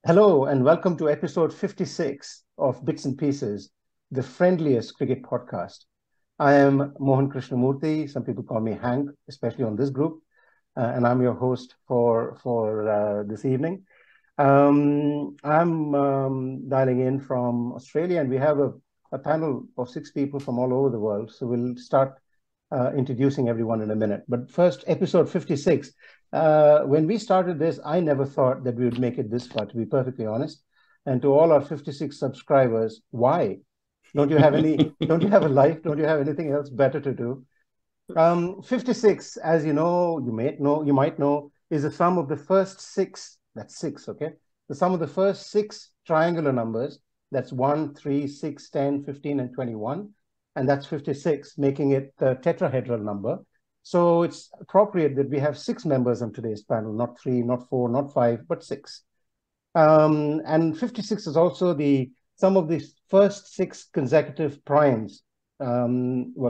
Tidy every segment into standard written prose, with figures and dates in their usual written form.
Hello and welcome to episode 56 of Bits and Pieces, the friendliest cricket podcast. I am Mohan Krishnamurthy. Some people call me Hank, especially on this group, and I'm your host for this evening. I'm dialing in from Australia, and we have a panel of six people from all over the world. So we'll start introducing everyone in a minute. But first, episode 56. When we started this, I never thought that we would make it this far, to be perfectly honest. And to all our 56 subscribers, why? Don't you have a life? Don't you have anything else better to do? 56, as you might know, is the sum of the first six, that's six, okay? The sum of the first six triangular numbers, that's 1, 3, 6, 10, 15, and 21. And that's 56, making it the tetrahedral number. So it's appropriate that we have six members on today's panel, not three, not four, not five, but six. And 56 is also the sum of the first six consecutive primes. Well,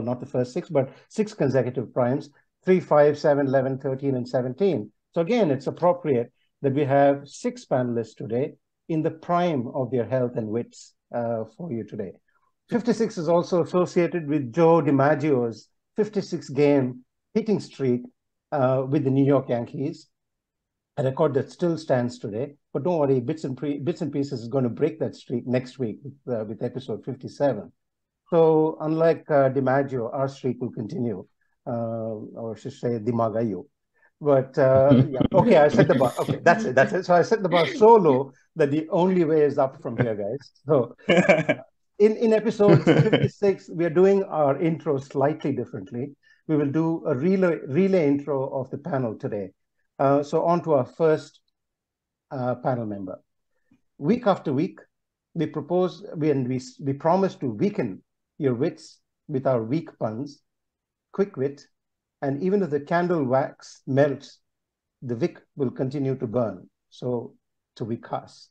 not the first six, but six consecutive primes, 3, 5, 7, 11, 13, and 17. So again, it's appropriate that we have six panelists today in the prime of their health and wits for you today. 56 is also associated with Joe DiMaggio's 56-game hitting streak with the New York Yankees, a record that still stands today. But don't worry, Bits and Pieces is going to break that streak next week with episode 57. So unlike DiMaggio, our streak will continue, or I should say Dimagayo. But yeah, okay, I set the bar. Okay, that's it. So I set the bar so low that the only way is up from here, guys. So in episode 56, we are doing our intro slightly differently. We will do a relay intro of the panel today. So on to our first panel member. Week after week, we promise to weaken your wits with our weak puns, quick wit, and even if the candle wax melts, the wick will continue to burn. So Vikas.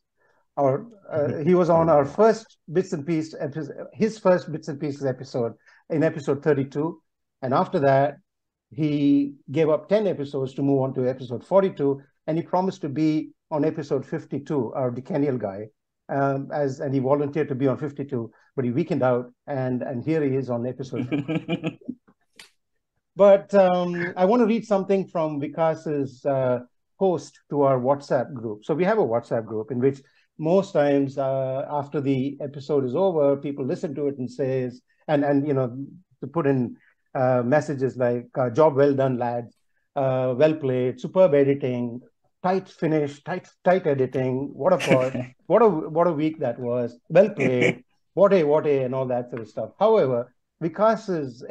He was on our first Bits and Pieces episode, his first Bits and Pieces episode in episode 32. And after that, he gave up 10 episodes to move on to episode 42. And he promised to be on episode 52, our decennial guy, and he volunteered to be on 52, but he weakened out. And here he is on episode 52. But I want to read something from Vikas's post to our WhatsApp group. So we have a WhatsApp group in which most times after the episode is over, people listen to it and says, and to put in messages like job well done, lads, well played, superb editing, tight finish, tight editing, what a part, what a week that was, well played, what a, and all that sort of stuff. However, Vikas's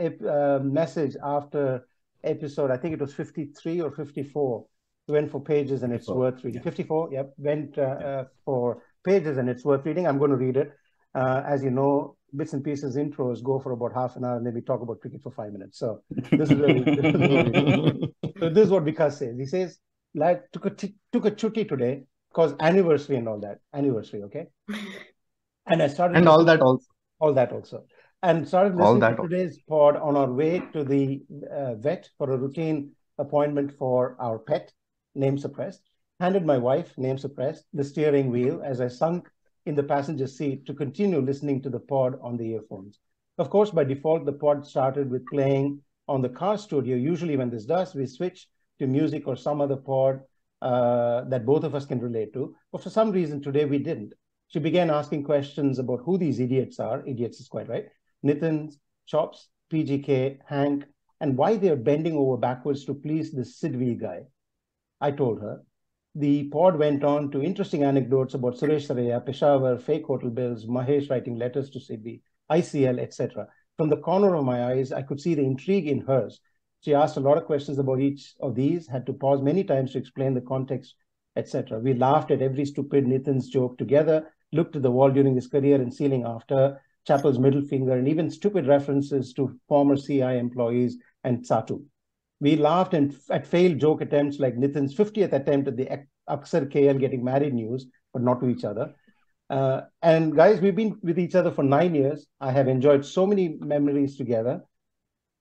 message after episode, I think it was 53 or 54, went for pages and it's worth reading. 54, yep, went for pages and it's worth reading. I'm going to read it. As you know, Bits and Pieces intros go for about half an hour and then we talk about cricket for 5 minutes. So this is what this is what Vikas says. He says, lad, took a chutti today because anniversary and all that. Anniversary, okay? And I started... And all that also. All that also. And started listening to today's pod on our way to the vet for a routine appointment for our pet, name suppressed. Handed my wife, name suppressed, the steering wheel as I sunk in the passenger seat to continue listening to the pod on the earphones. Of course, by default, the pod started with playing on the car studio. Usually when this does, we switch to music or some other pod that both of us can relate to. But for some reason today, we didn't. She began asking questions about who these idiots are. Idiots is quite right. Nitin, Chops, PGK, Hank, and why they are bending over backwards to please this Sidvi guy. I told her. The pod went on to interesting anecdotes about Suresh Saraya, Peshawar, fake hotel bills, Mahesh writing letters to Sidvi, ICL, etc. From the corner of my eyes, I could see the intrigue in hers. She asked a lot of questions about each of these, had to pause many times to explain the context, etc. We laughed at every stupid Nitin's joke together, looked at the wall during his career and ceiling after, Chappell's middle finger, and even stupid references to former CI employees and Satu. We laughed at failed joke attempts like Nitin's 50th attempt at the Aksar KL getting married news, but not to each other. And guys, we've been with each other for 9 years. I have enjoyed so many memories together.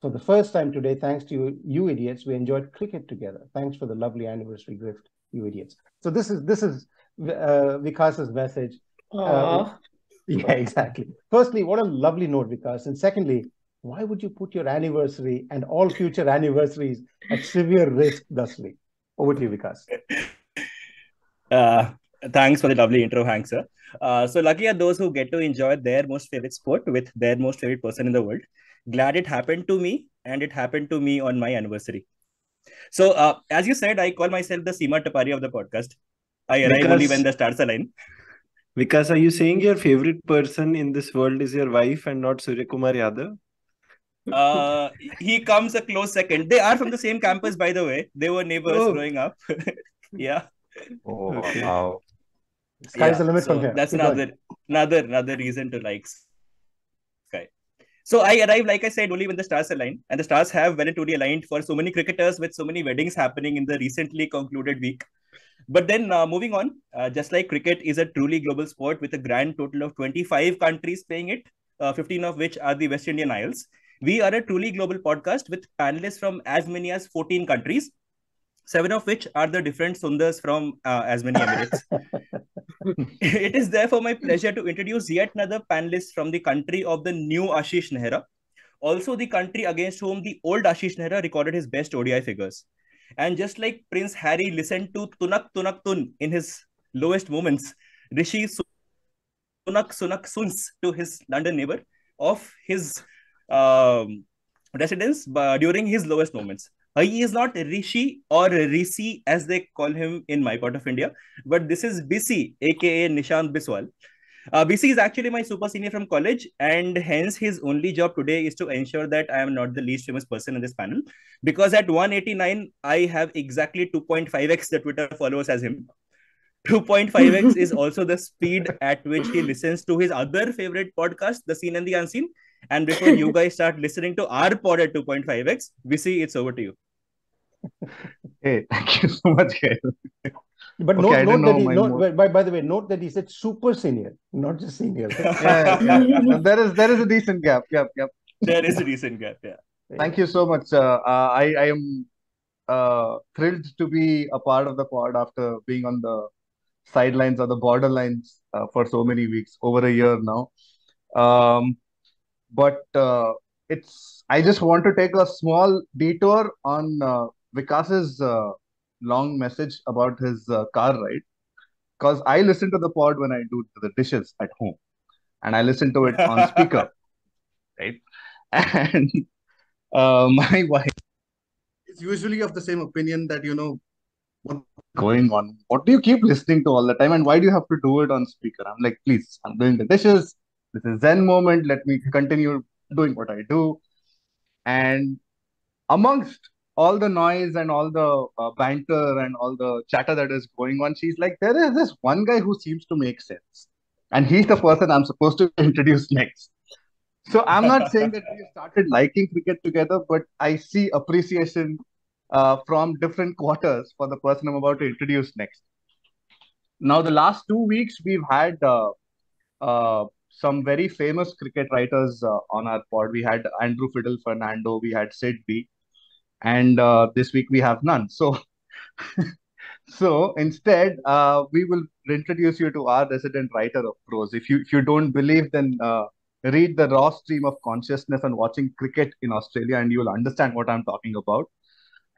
For the first time today, thanks to you idiots, we enjoyed cricket together. Thanks for the lovely anniversary gift, you idiots. So this is Vikas's message. Aw. Yeah, exactly. Firstly, what a lovely note, Vikas. And secondly, why would you put your anniversary and all future anniversaries at severe risk thusly? Over to you, Vikas. Thanks for the lovely intro, Hank, sir. So lucky are those who get to enjoy their most favorite sport with their most favorite person in the world. Glad it happened to me, and it happened to me on my anniversary. So, as you said, I call myself the Seema Tapari of the podcast. I arrive only when Because, the stars align. because are you saying your favorite person in this world is your wife and not Surya Kumar Yadav? He comes a close second. They are from the same campus, by the way. They were neighbors Oh, growing up. Yeah, Oh, okay. wow. Sky's yeah. the limit from So here. that's Keep going. another reason to like Sky. So I arrive, like I said, only when the stars align, and the stars have well and truly aligned for so many cricketers with so many weddings happening in the recently concluded week. But then moving on, just like cricket is a truly global sport with a grand total of 25 countries playing it, 15 of which are the West Indian Isles. We are a truly global podcast with panelists from as many as 14 countries, seven of which are the different Sundars from as many Emirates. It is therefore my pleasure to introduce yet another panelist from the country of the new Ashish Nehra, also the country against whom the old Ashish Nehra recorded his best ODI figures. And just like Prince Harry listened to Tunak Tunak Tun in his lowest moments, Rishi Sunak Sunak Suns to his London neighbor of his um, residence during his lowest moments. He is not Rishi or Rishi as they call him in my part of India, but this is Bisi, aka Nishant Biswal. BC is actually my super senior from college, and hence his only job today is to ensure that I am not the least famous person in this panel. Because at 189, I have exactly 2.5x the Twitter followers as him. 2.5x is also the speed at which he listens to his other favorite podcast, The Seen and the Unseen. And before you guys start listening to our pod at 2.5x, BC, it's over to you. Hey, thank you so much, guys. But Okay, I didn't note that know he my note more. by the way, note that he said super senior, not just senior. Yeah. No, there is a decent gap. Yep, yep. There is a decent gap, yeah. Thank you so much. I am thrilled to be a part of the pod after being on the sidelines or the borderlines for so many weeks, over a year now. Um, but it's I just want to take a small detour on Vikas's long message about his car ride, because I listen to the pod when I do the dishes at home, and I listen to it on speaker, right? And my wife is usually of the same opinion that what's going on? What do you keep listening to all the time, and why do you have to do it on speaker? I'm like, please, I'm doing the dishes. This is Zen moment. Let me continue doing what I do. And amongst all the noise and all the banter and all the chatter that is going on, she's like, there is this one guy who seems to make sense. And he's the person I'm supposed to introduce next. So I'm not saying that we started liking cricket together, but I see appreciation from different quarters for the person I'm about to introduce next. Now, the last 2 weeks, we've had some very famous cricket writers on our pod. We had Andrew Fiddle Fernando, we had Sid B, and this week we have none. So instead, we will introduce you to our resident writer of prose. If you don't believe, then read the raw stream of consciousness and watching cricket in Australia, and you will understand what I'm talking about.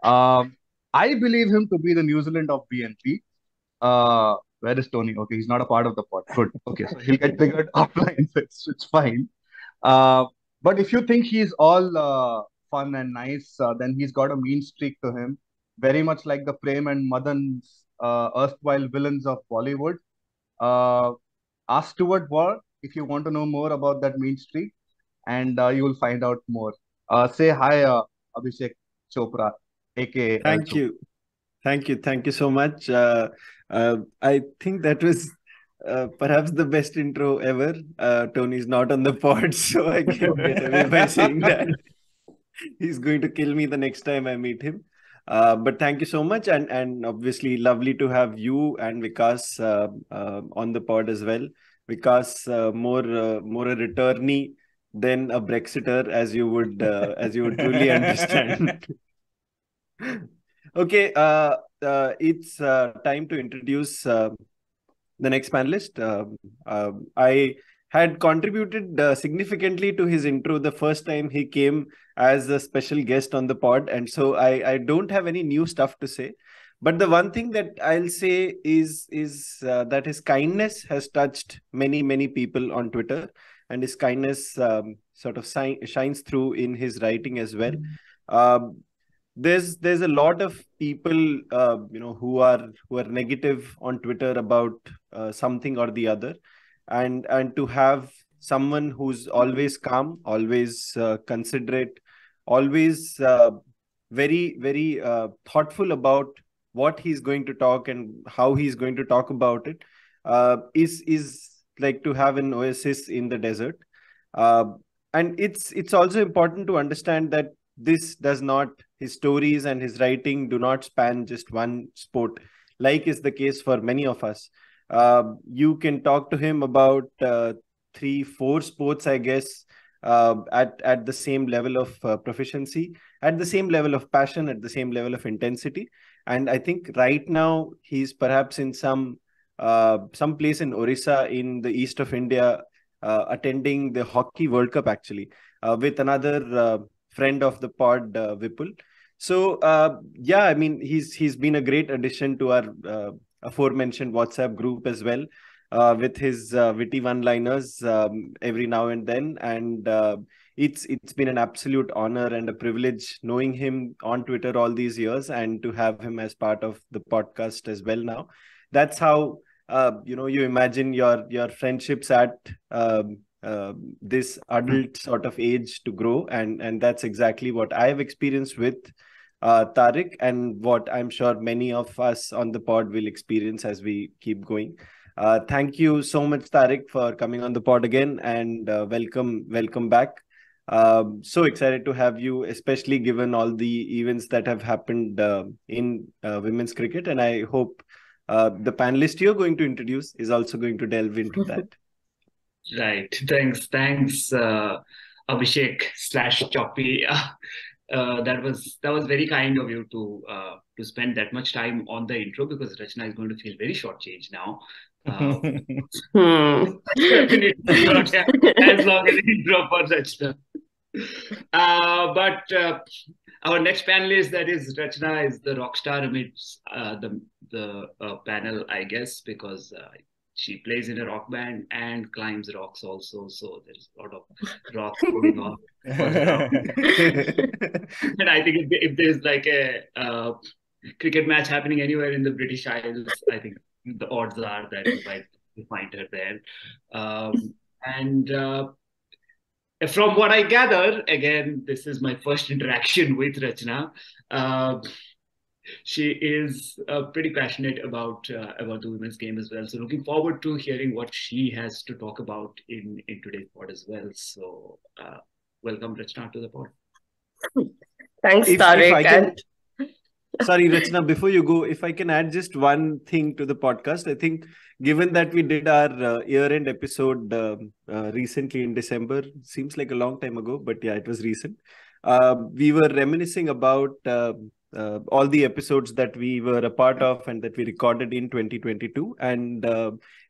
Um, I believe him to be the New Zealand of BNP. Where is Tony? Okay, he's not a part of the pod. Good. Okay, so he'll get triggered offline, so it's fine. Uh, but if you think he's all fun and nice, then he's got a mean streak to him, very much like the Prem and Madan's erstwhile villains of Bollywood. Uh, ask Stuart Ward if you want to know more about that mean streak, and you will find out more. Say hi, Abhishek Chopra, aka L Thank Chopra. you. Thank you so much. I think that was perhaps the best intro ever. Tony's not on the pod, so I can get away by saying that. He's going to kill me the next time I meet him. But thank you so much, and obviously lovely to have you and Vikas on the pod as well. Vikas, more a returnee than a Brexiter, as you would truly understand. Okay, it's time to introduce the next panelist. I had contributed significantly to his intro the first time he came as a special guest on the pod, and so I don't have any new stuff to say. But the one thing that I'll say is that his kindness has touched many people on Twitter, and his kindness sort of shines through in his writing as well. There's a lot of people who are negative on Twitter about something or the other, and to have someone who's always calm, always considerate, always very thoughtful about what he's going to talk and how he's going to talk about it, is like to have an oasis in the desert. And it's also important to understand that this does not, his stories and his writing do not span just one sport, like is the case for many of us. You can talk to him about 3-4 sports, I guess, at the same level of proficiency, at the same level of passion, at the same level of intensity. And I think right now he's perhaps in some place in Orissa in the east of India, attending the Hockey World Cup, actually, with another friend of the pod, Vipul. So yeah, I mean, he's been a great addition to our aforementioned WhatsApp group as well, with his witty one-liners every now and then. And it's been an absolute honor and a privilege knowing him on Twitter all these years, and to have him as part of the podcast as well now. That's how you imagine your friendships at this adult sort of age to grow, and that's exactly what I have experienced with Tareque, and what I'm sure many of us on the pod will experience as we keep going. Thank you so much, Tareque, for coming on the pod again, and welcome back. So excited to have you, especially given all the events that have happened in women's cricket, and I hope the panelist you're going to introduce is also going to delve into that. Right. Thanks, Abhishek/Choppy. That was very kind of you to spend that much time on the intro, because Rachana is going to feel very shortchanged now. Definitely not as long as intro for Rachana. But our next panelist, that is Rachana, is the rock star amidst the panel, I guess, because she plays in a rock band and climbs rocks also. So there's a lot of rocks going on. And I think if there's like a cricket match happening anywhere in the British Isles, I think the odds are that you might find her there. And from what I gather, again, this is my first interaction with Rachana. She is pretty passionate about the women's game as well. So looking forward to hearing what she has to talk about in today's pod as well. So welcome, Rachana, to the pod. Thanks, Tareque. Sorry, Rachana, before you go, if I can add just one thing to the podcast. I think given that we did our year-end episode recently in December, seems like a long time ago, but yeah, it was recent. We were reminiscing about all the episodes that we were a part of and that we recorded in 2022. And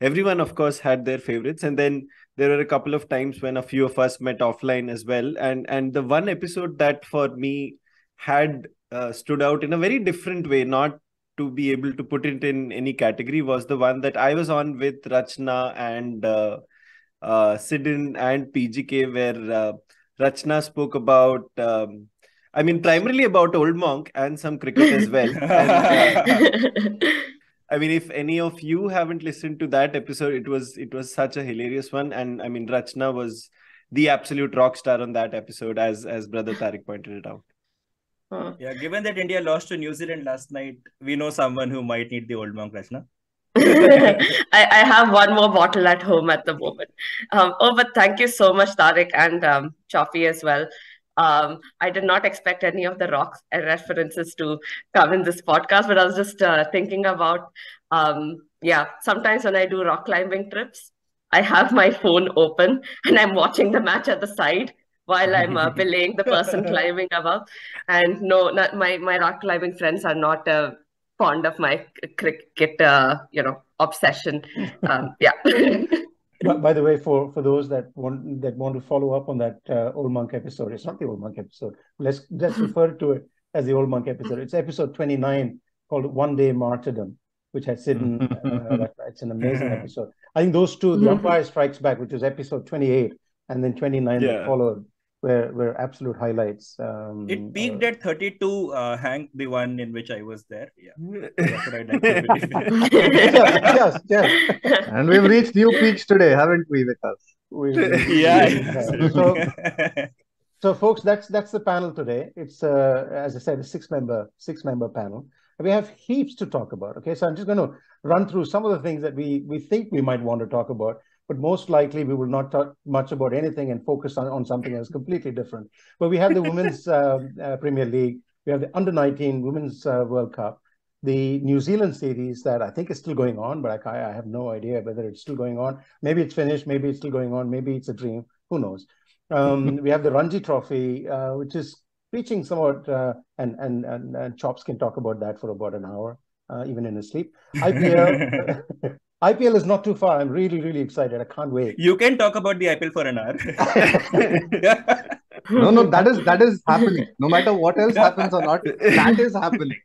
everyone, of course, had their favorites. And then there were a couple of times when a few of us met offline as well. And the one episode that for me had stood out in a very different way, not to be able to put it in any category, was the one that I was on with Rachana and Sidin and PGK, where Rachana spoke about primarily about Old Monk and some cricket as well. And, I mean, if any of you haven't listened to that episode, it was such a hilarious one. And I mean, Rachana was the absolute rock star on that episode, as Brother Tareque pointed it out. Yeah, given that India lost to New Zealand last night, we know someone who might need the Old Monk, Rachana. I have one more bottle at home at the moment. But thank you so much, Tareque and Choppy as well. I did not expect any of the rock references to come in this podcast, but I was just thinking about, sometimes when I do rock climbing trips, I have my phone open and I'm watching the match at the side while I'm belaying the person climbing above. And no, not my rock climbing friends are not fond of my cricket, obsession. Yeah. But by the way, for those that want to follow up on that Old Monk episode, it's not the Old Monk episode. Let's refer to it as the Old Monk episode. It's episode 29 called One Day Martyrdom, which had Sidon. It's an amazing episode. I think those two, The Umpire Strikes Back, which was episode 28, and then 29 that followed, were absolute highlights. It peaked at 32, Hank, the one in which I was there. Yeah, that's what I'd like to believe. yes. And we've reached new peaks today, haven't we, Vikas? Yeah. So, folks, that's the panel today. It's as I said, a six-member panel. We have heaps to talk about. Okay, so I'm just going to run through some of the things that we think we might want to talk about. But most likely we will not talk much about anything and focus on something else completely different. But we have the Women's Premier League. We have the Under-19 Women's World Cup. The New Zealand series that I think is still going on, but I have no idea whether it's still going on. Maybe it's finished. Maybe it's still going on. Maybe it's a dream. Who knows? We have the Ranji Trophy, which is reaching somewhat, and Chops can talk about that for about an hour, even in his sleep. IPL. IPL is not too far. I'm really, really excited. I can't wait. You can talk about the IPL for an hour. No, that is happening. No matter what else happens or not, that is happening.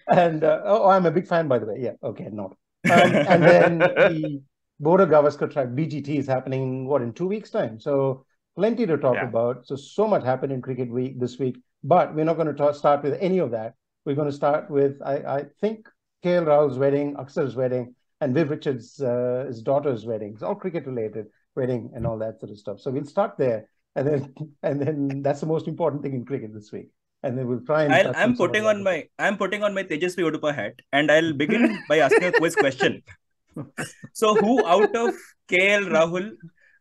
And I'm a big fan, by the way. Yeah, okay, not. And then the Border-Gavaskar Trophy, BGT, is happening, in 2 weeks' time? So plenty to talk about. So much happened in cricket week this week. But we're not going to start with any of that. We're going to start with, I think, KL Rahul's wedding, Akshar's wedding, and Viv Richards' his daughter's wedding. It's all cricket-related wedding and all that sort of stuff. So we'll start there, and then that's the most important thing in cricket this week. And then we'll try and. I'm putting on my Tejasvi Udupa hat, and I'll begin by asking a quiz question. So, who out of KL Rahul,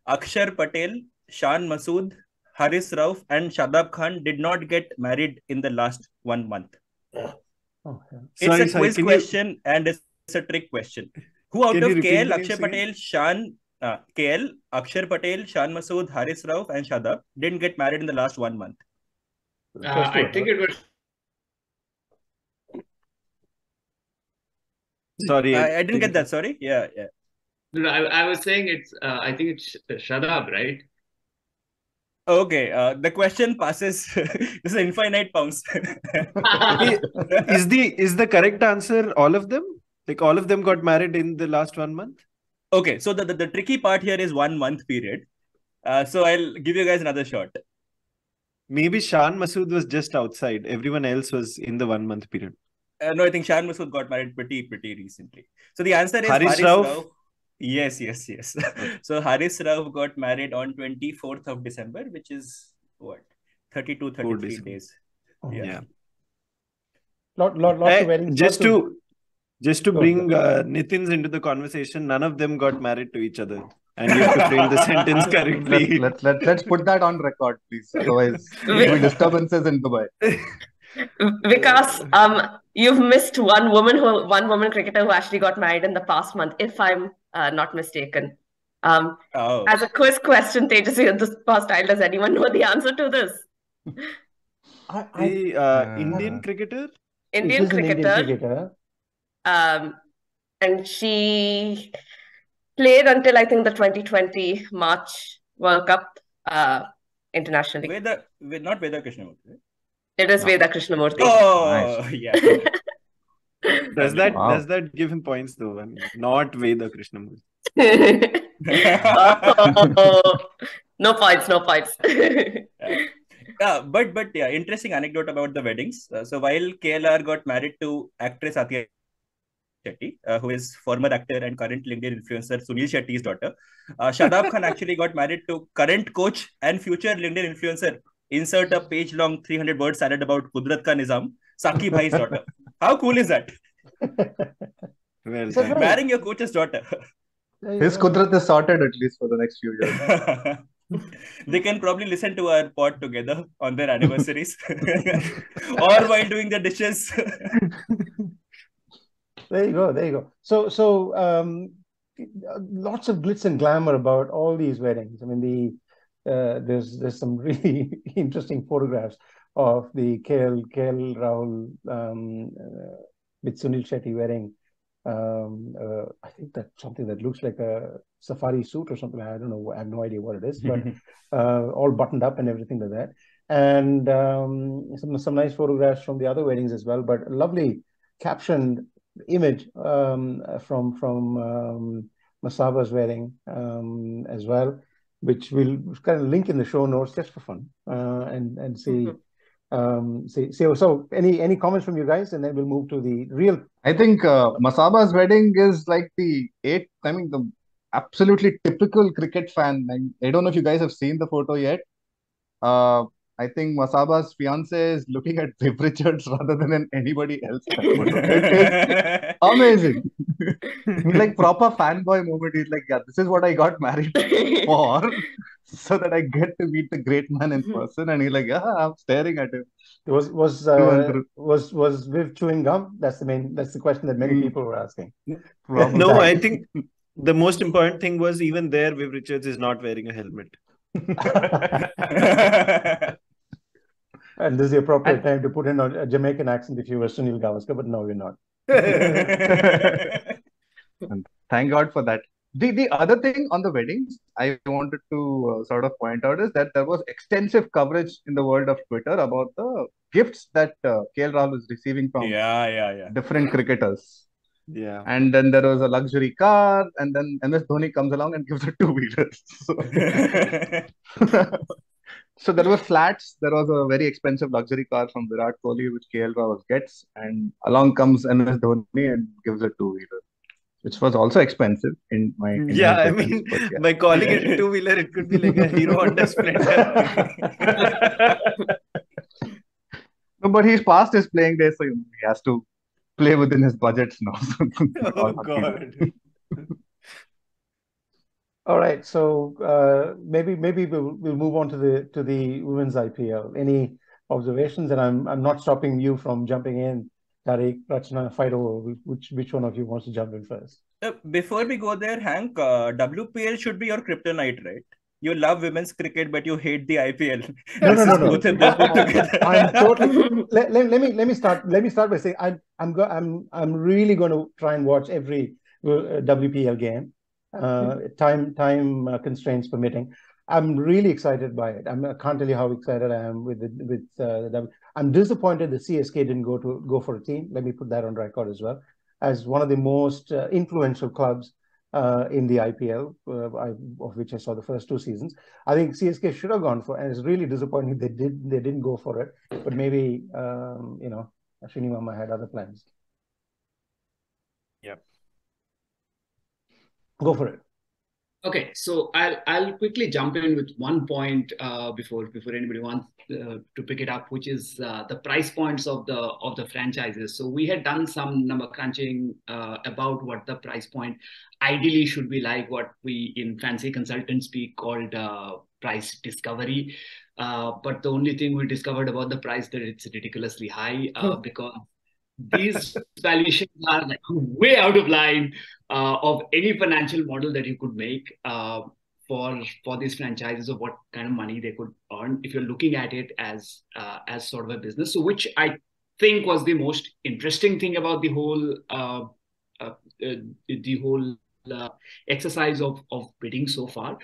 Akshar Patel, Shan Masood, Haris Rauf, and Shadab Khan did not get married in the last 1 month? It's a quiz question and it's a trick question. Who out of KL, Akshar Patel, Shan Masood, Haris Rauf, and Shadab didn't get married in the last 1 month? I think it was. Sorry, I didn't get that. Sorry. Yeah. No, I was saying it's. I think it's Shadab, right? Okay. The question passes. This is infinite pounds. Is the correct answer all of them? Like all of them got married in the last 1 month? Okay. So the tricky part here is 1 month period. So I'll give you guys another shot. Maybe Shan Masood was just outside. Everyone else was in the 1 month period. No, I think Shan Masood got married pretty recently. So the answer is Haris Rauf. Yes. So Haris Rauf got married on 24th of December, which is what? 32, 33 days. Yeah. Lots of weddings. Just to bring Nitin's into the conversation, none of them got married to each other. And you have to frame the sentence correctly. Let's put that on record, please. Otherwise, there will be disturbances in Dubai. Because you've missed one woman cricketer who actually got married in the past month, if I'm not mistaken. As a quiz question, Tejasvi, this past style, does anyone know the answer to this? Indian cricketer? Indian cricketer. And she played until I think the 2020 March World Cup internationally. Not Veda Krishnamurthy. It is Veda Krishnamurthy. Oh, nice. Yeah. Does that give him points though? I mean, not Veda Krishnamurthy. No points. But interesting anecdote about the weddings. So while KLR got married to actress Athiya Shetty, who is former actor and current LinkedIn influencer Sunil Shetty's daughter, Shadab Khan actually got married to current coach and future LinkedIn influencer. Insert a page-long 300-word salad about Kudrat Ka Nizam, Saki Bhai's daughter. How cool is that? Well, marrying your coach's daughter. His Kudrat is sorted at least for the next few years. They can probably listen to our pod together on their anniversaries or while doing the dishes. There you go. So lots of glitz and glamour about all these weddings. I mean, there's some really interesting photographs of the KL Rahul with Sunil Shetty wedding. I think that's something that looks like a safari suit or something. I don't know. I have no idea what it is, but all buttoned up and everything like that. And some nice photographs from the other weddings as well. But a lovely captioned image from Masaba's wedding as well, which we'll kind of link in the show notes just for fun and see. So any comments from you guys, and then we'll move to the real. I think Masaba's wedding is like the absolutely typical cricket fan. I don't know if you guys have seen the photo yet. I think Masaba's fiance is looking at Viv Richards rather than anybody else. In that photo. It is amazing. He's like proper fanboy moment. He's like, yeah, this is what I got married for, so that I get to meet the great man in person. And he's like, yeah, I'm staring at him. Was Viv chewing gum? That's the question that many people were asking. Probably. No, I think the most important thing was even there, Viv Richards is not wearing a helmet. And this is the appropriate time to put in a Jamaican accent if you were Sunil Gavaskar, but no, you're not. And thank God for that. The other thing on the weddings I wanted to sort of point out is that there was extensive coverage in the world of Twitter about the gifts that KL Rahul is receiving from different cricketers. Yeah. And then there was a luxury car, and then MS Dhoni comes along and gives a two-wheeler. So there were flats. There was a very expensive luxury car from Virat Kohli, which KL Rahul gets, and along comes MS Dhoni and gives a two-wheeler, which was also expensive in my defense, by calling it a two-wheeler, it could be like a Hero Honda Splendor. No, but he's past his playing days, so he has to play within his budgets now. Oh God. All right, so maybe we'll move on to the women's IPL. Any observations? And I'm not stopping you from jumping in. Tareque, Rachana, fight over. Which one of you wants to jump in first? Before we go there, Hank, WPL should be your kryptonite, right? You love women's cricket, but you hate the IPL. No. I'm totally. Let me start by saying I'm really going to try and watch every WPL game. Time constraints permitting. I'm really excited by it. I can't tell you how excited I am with the I'm disappointed the CSK didn't go for a team. Let me put that on record as well, as one of the most influential clubs in the IPL, of which I saw the first 2 seasons. I think CSK should have gone for, and it's really disappointing they didn't go for it. But maybe Ashwini Mama had other plans. Yep. Go for it. Okay, so I'll quickly jump in with one point before anybody wants to pick it up, which is the price points of the franchises. So we had done some number crunching about what the price point ideally should be like, what we in fancy consultant speak called price discovery. But the only thing we discovered about the price that it's ridiculously high because these valuations are like way out of line of any financial model that you could make for these franchises, of what kind of money they could earn if you're looking at it as sort of a business. So which I think was the most interesting thing about the whole exercise of bidding so far,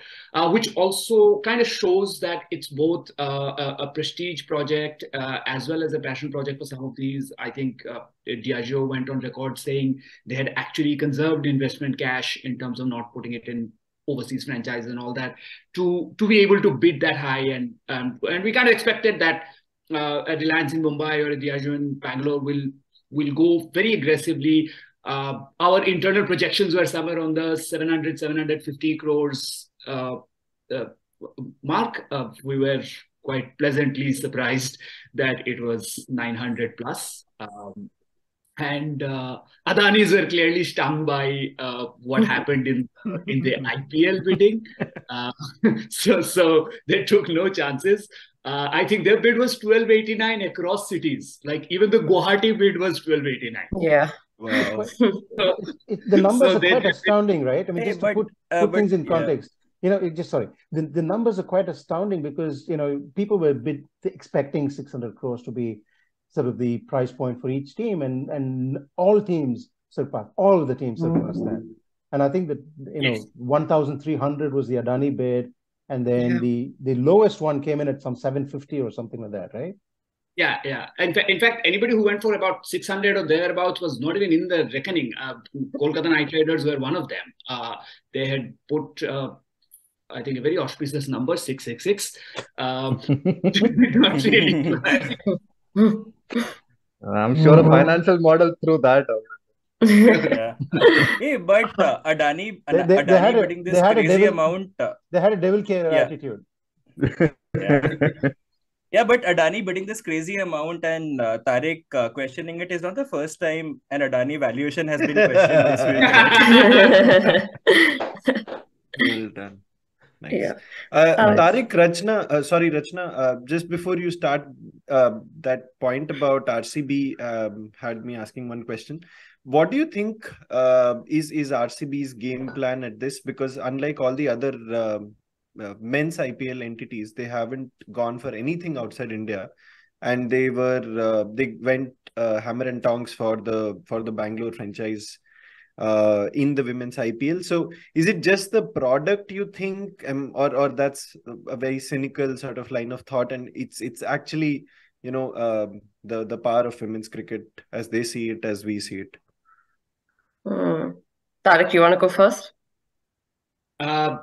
which also kind of shows that it's both a prestige project as well as a passion project for some of these. I think Diageo went on record saying they had actually conserved investment cash in terms of not putting it in overseas franchises and all that to be able to bid that high, and we kind of expected that a Reliance in Mumbai or a Diageo in Bangalore will go very aggressively. Our internal projections were somewhere on the 750 crores mark. We were quite pleasantly surprised that it was 900 plus. And Adanis were clearly stung by what happened in the IPL bidding. So they took no chances. I think their bid was 1289 across cities. Like even the Guwahati bid was 1289. Yeah. Wow. The numbers are quite astounding, right? I mean, just to put things in context, the numbers are quite astounding because, people were expecting 600 crores to be sort of the price point for each team, and all teams surpassed. All of the teams surpassed that. And I think that, 1,300 was the Adani bid. And then the lowest one came in at some 750 or something like that, right? Yeah. In fact, anybody who went for about 600 or thereabouts was not even in the reckoning. Kolkata Knight Riders were one of them. They had put, I think, a very auspicious number, 666. Not really. I'm sure a financial model threw that out. Yeah. Hey, but Adani bidding this crazy amount. They had a devil care attitude. Yeah, but Adani bidding this crazy amount and Tareque questioning it is not the first time an Adani valuation has been questioned this week. Well done. Nice. Yeah. Tareque, Rachana, just before you start, that point about RCB had me asking one question. What do you think is RCB's game plan at this? Because unlike all the other men's IPL entities, they haven't gone for anything outside India, and they went hammer and tongs for the Bangalore franchise in the women's IPL. So is it just the product, you think, or that's a very cynical sort of line of thought, and it's actually the power of women's cricket as they see it, as we see it? Tareque, you want to go first?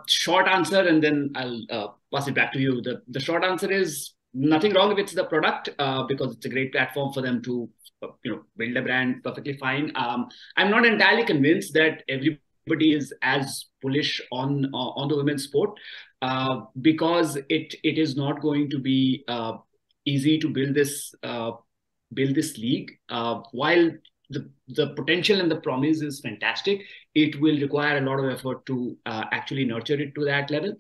Short answer, and then I'll pass it back to you. The short answer is nothing wrong if it's the product, because it's a great platform for them to build a brand perfectly fine. I'm not entirely convinced that everybody is as bullish on the women's sport, because it is not going to be easy to build this league. While the potential and the promise is fantastic, it will require a lot of effort to actually nurture it to that level.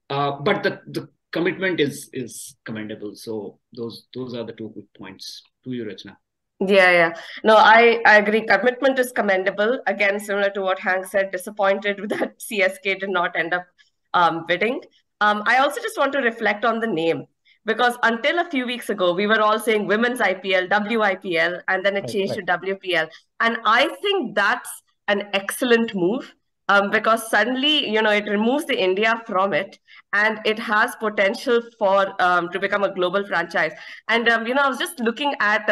But the commitment is commendable. So those are the 2 good points. To you, Rachana. Yeah. No, I agree. Commitment is commendable. Again, similar to what Hank said, disappointed that CSK did not end up bidding. I also just want to reflect on the name, because until a few weeks ago, we were all saying women's IPL, WIPL, and then it changed to WPL. And I think that's an excellent move, because suddenly, it removes the India from it, and it has potential for to become a global franchise. And, I was just looking at,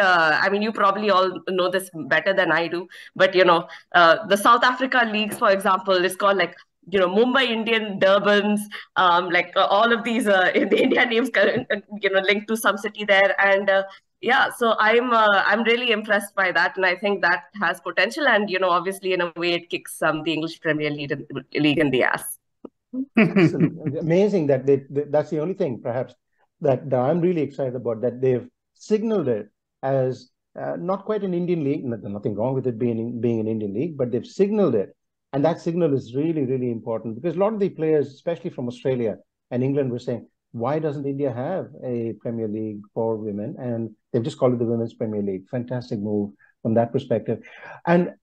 you probably all know this better than I do, but, the South Africa leagues, for example, is called like, Mumbai Indian Durbans, all of these in the India names, linked to some city there. And so I'm really impressed by that, and I think that has potential. And obviously, in a way, it kicks the English Premier League in the ass. Amazing that that's the only thing, perhaps, that I'm really excited about, that they've signaled it as not quite an Indian league. Nothing wrong with it being an Indian league, but they've signaled it. And that signal is really, really important, because a lot of the players, especially from Australia and England, were saying, why doesn't India have a Premier League for women? And they've just called it the Women's Premier League. Fantastic move from that perspective. And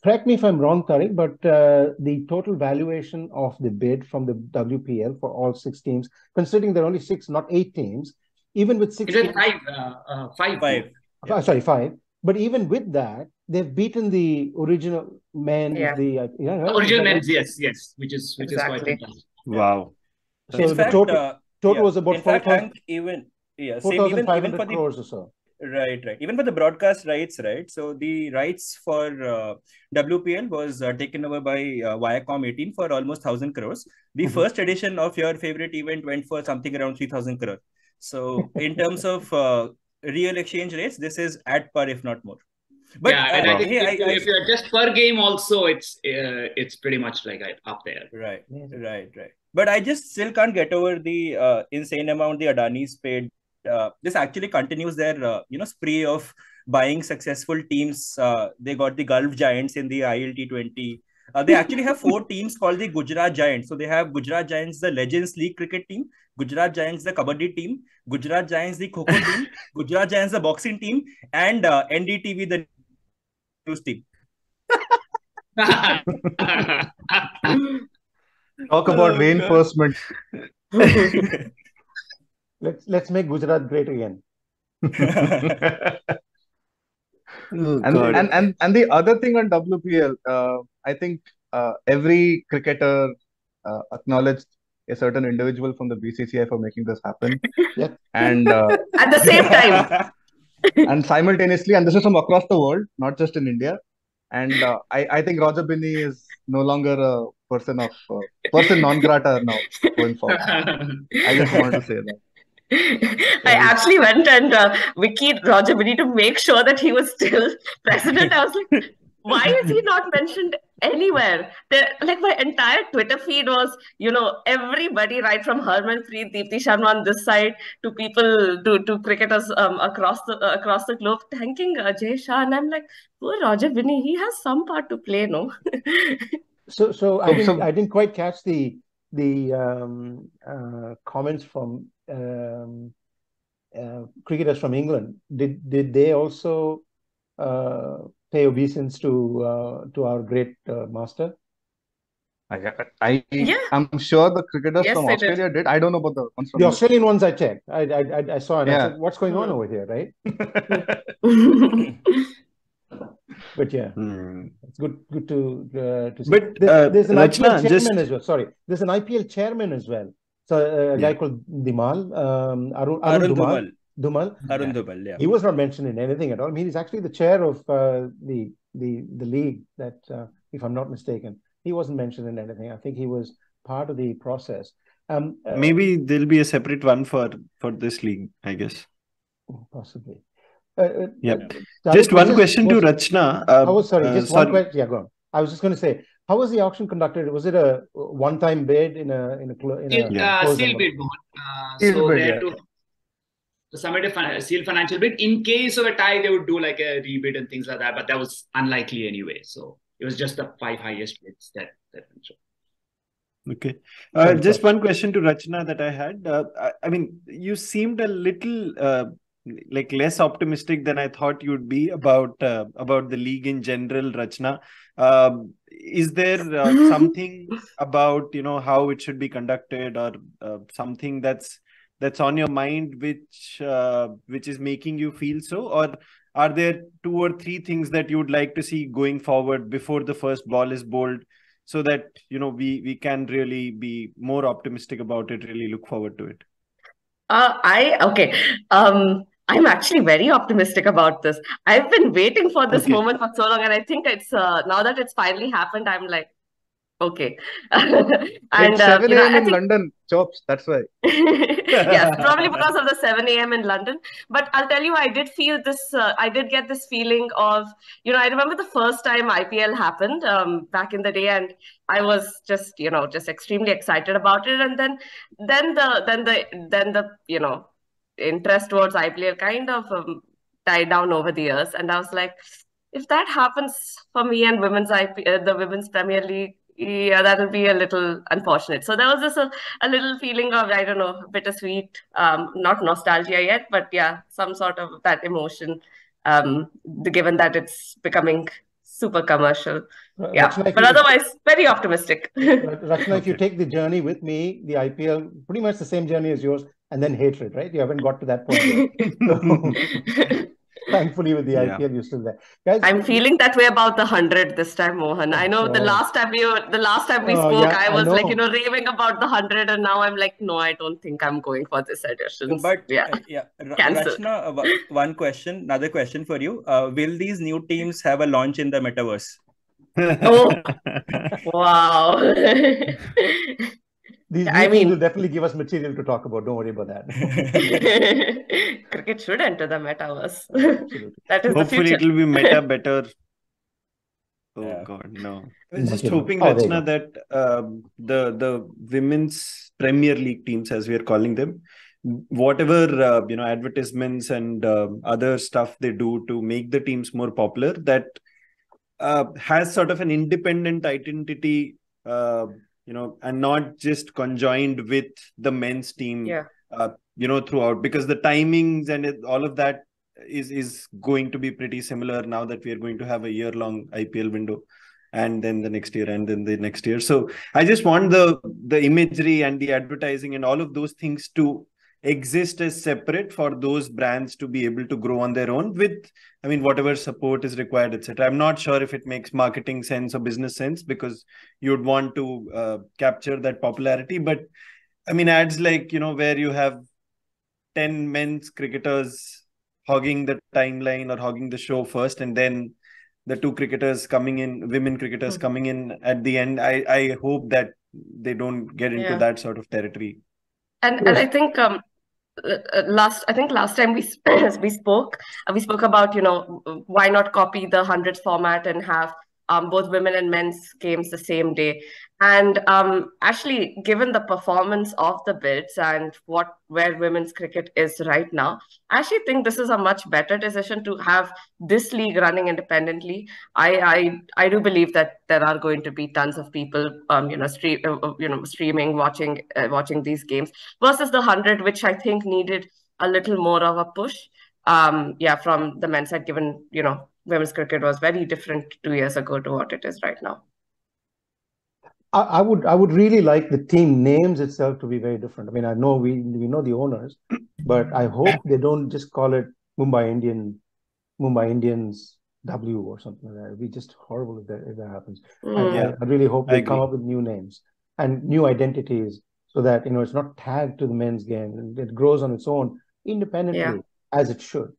correct me if I'm wrong, Tareque, but the total valuation of the bid from the WPL for all 6 teams, considering there are only 6, not 8 teams, even with 6 teams, 5. Sorry, 5. But even with that, they've beaten the original men's. Original men's, yes, which is quite fantastic. Wow. So in fact, the total was about 4,500 crores or so. Right. Even for the broadcast rights, right? So the rights for WPL was taken over by Viacom 18 for almost 1,000 crores. The first edition of your favorite event went for something around 3,000 crores. So in terms of real exchange rates, this is at par, if not more. But and I think if you adjust per game also, it's pretty much like up there. Right. But I just still can't get over the insane amount the Adanis paid. This actually continues their spree of buying successful teams. They got the Gulf Giants in the ILT20. They actually have 4 teams called the Gujarat Giants. So they have Gujarat Giants, the Legends League cricket team, Gujarat Giants, the Kabaddi team, Gujarat Giants, the Kho-Kho team, Gujarat Giants, the boxing team, and NDTV, the news team. Talk about reinforcement. Let's make Gujarat great again. Oh, And God. and the other thing on WPL, I think every cricketer acknowledged a certain individual from the BCCI for making this happen, Yeah. and At the same time. and simultaneously, and this is from across the world, not just in India. And I think Roger Binney is no longer a person non grata now going forward. I just wanted to say that. I actually went and wikied Roger Binney to make sure that he was still president. I was like, why is he not mentioned anywhere? Like my entire Twitter feed was, everybody right from Harmanpreet, Deepti Sharma on this side to people to cricketers across the globe thanking Jay Shah, and I'm like, poor Roger Binney, he has some part to play, no? So I didn't quite catch the comments from cricketers from England. Did they also pay obeisance to our great master? I'm sure the cricketers from Australia did. I don't know about the ones from the Australian ones. I checked. I saw and I said, "What's going on over here?" Right? But yeah, it's good to see. But there's an Rachana, IPL chairman as well. Sorry, there's an IPL chairman as well. So a guy called Dhimal, Arun Dhumal. Arun Dhumal, yeah. He was not mentioned in anything at all. I mean, he's actually the chair of the league. That, if I'm not mistaken, he wasn't mentioned in anything. I think he was part of the process. Maybe there'll be a separate one for this league, I guess. Possibly. Just one question to Rachana. One question. Yeah, go on. I was just going to say, how was the auction conducted? Was it a one-time bid in a sealed bid, Mohan. To submit a sealed financial bid. In case of a tie, they would do like a rebid and things like that, but that was unlikely anyway. So it was just the 5 highest bids that went through. Okay. Just one question to Rachana that I had. I mean, you seemed a little like less optimistic than I thought you'd be about the league in general, Rachana. Is there something about how it should be conducted, or something that's on your mind which is making you feel so, or are there 2 or 3 things that you would like to see going forward before the first ball is bowled, so that we can really be more optimistic about it, really look forward to it? I'm actually very optimistic about this. I've been waiting for this moment for so long, and I think it's now that it's finally happened, I'm like, okay. And it's 7 a.m. in London, chops. That's why. Yes, probably because of the 7 a.m. in London. But I'll tell you, I did feel this. I did get this feeling of, I remember the first time IPL happened back in the day, and I was just extremely excited about it. And then the interest towards IPL kind of died down over the years. And I was like, if that happens for me and the Women's Premier League, yeah, that'll be a little unfortunate. So there was this a little feeling of, I don't know, bittersweet, not nostalgia yet, but yeah, some sort of that emotion, given that it's becoming super commercial. Rachana, but otherwise, very optimistic. Rachana, if you take the journey with me, the IPL, pretty much the same journey as yours, and then hatred, right? You haven't got to that point yet. So, thankfully, with the IPL, you're still there, guys. I'm feeling that way about the 100 this time, Mohan. I know the last time we spoke, I was raving about the 100, and now I'm like, no, I don't think I'm going for this edition. But Rachana, another question for you. Will these new teams have a launch in the metaverse? Oh, wow. These meetings will definitely give us material to talk about. Don't worry about that. Cricket should enter the metaverse. Absolutely. That is Hopefully the future. it will be meta better. Oh God, no. I was just hoping, Rachana, that the women's Premier League teams, as we are calling them, whatever advertisements and other stuff they do to make the teams more popular, that has sort of an independent identity, and not just conjoined with the men's team, throughout, because the timings and all of that is going to be pretty similar now that we are going to have a year-long IPL window, and then the next year, and then the next year. So I just want the imagery and the advertising and all of those things to exist as separate for those brands to be able to grow on their own with, I mean, whatever support is required, etc. I'm not sure if it makes marketing sense or business sense, because you'd want to capture that popularity. But I mean, ads like, where you have 10 men's cricketers hogging the timeline or hogging the show first, and then the two cricketers coming in, women cricketers coming in at the end. I hope that they don't get into that sort of territory. And I think last time we spoke about, why not copy the hundreds format and have both women and men's games the same day. And actually, given the performance of the bids and where women's cricket is right now, I actually think this is a much better decision to have this league running independently. I do believe that there are going to be tons of people streaming, watching these games versus the 100, which I think needed a little more of a push. From the men's side, given women's cricket was very different 2 years ago to what it is right now. I would really like the team names itself to be very different. I mean, I know we know the owners, but I hope they don't just call it Mumbai Indians W or something like that. It'd be just horrible if that happens. I really hope they come up with new names and new identities so that it's not tagged to the men's game and it grows on its own independently as it should.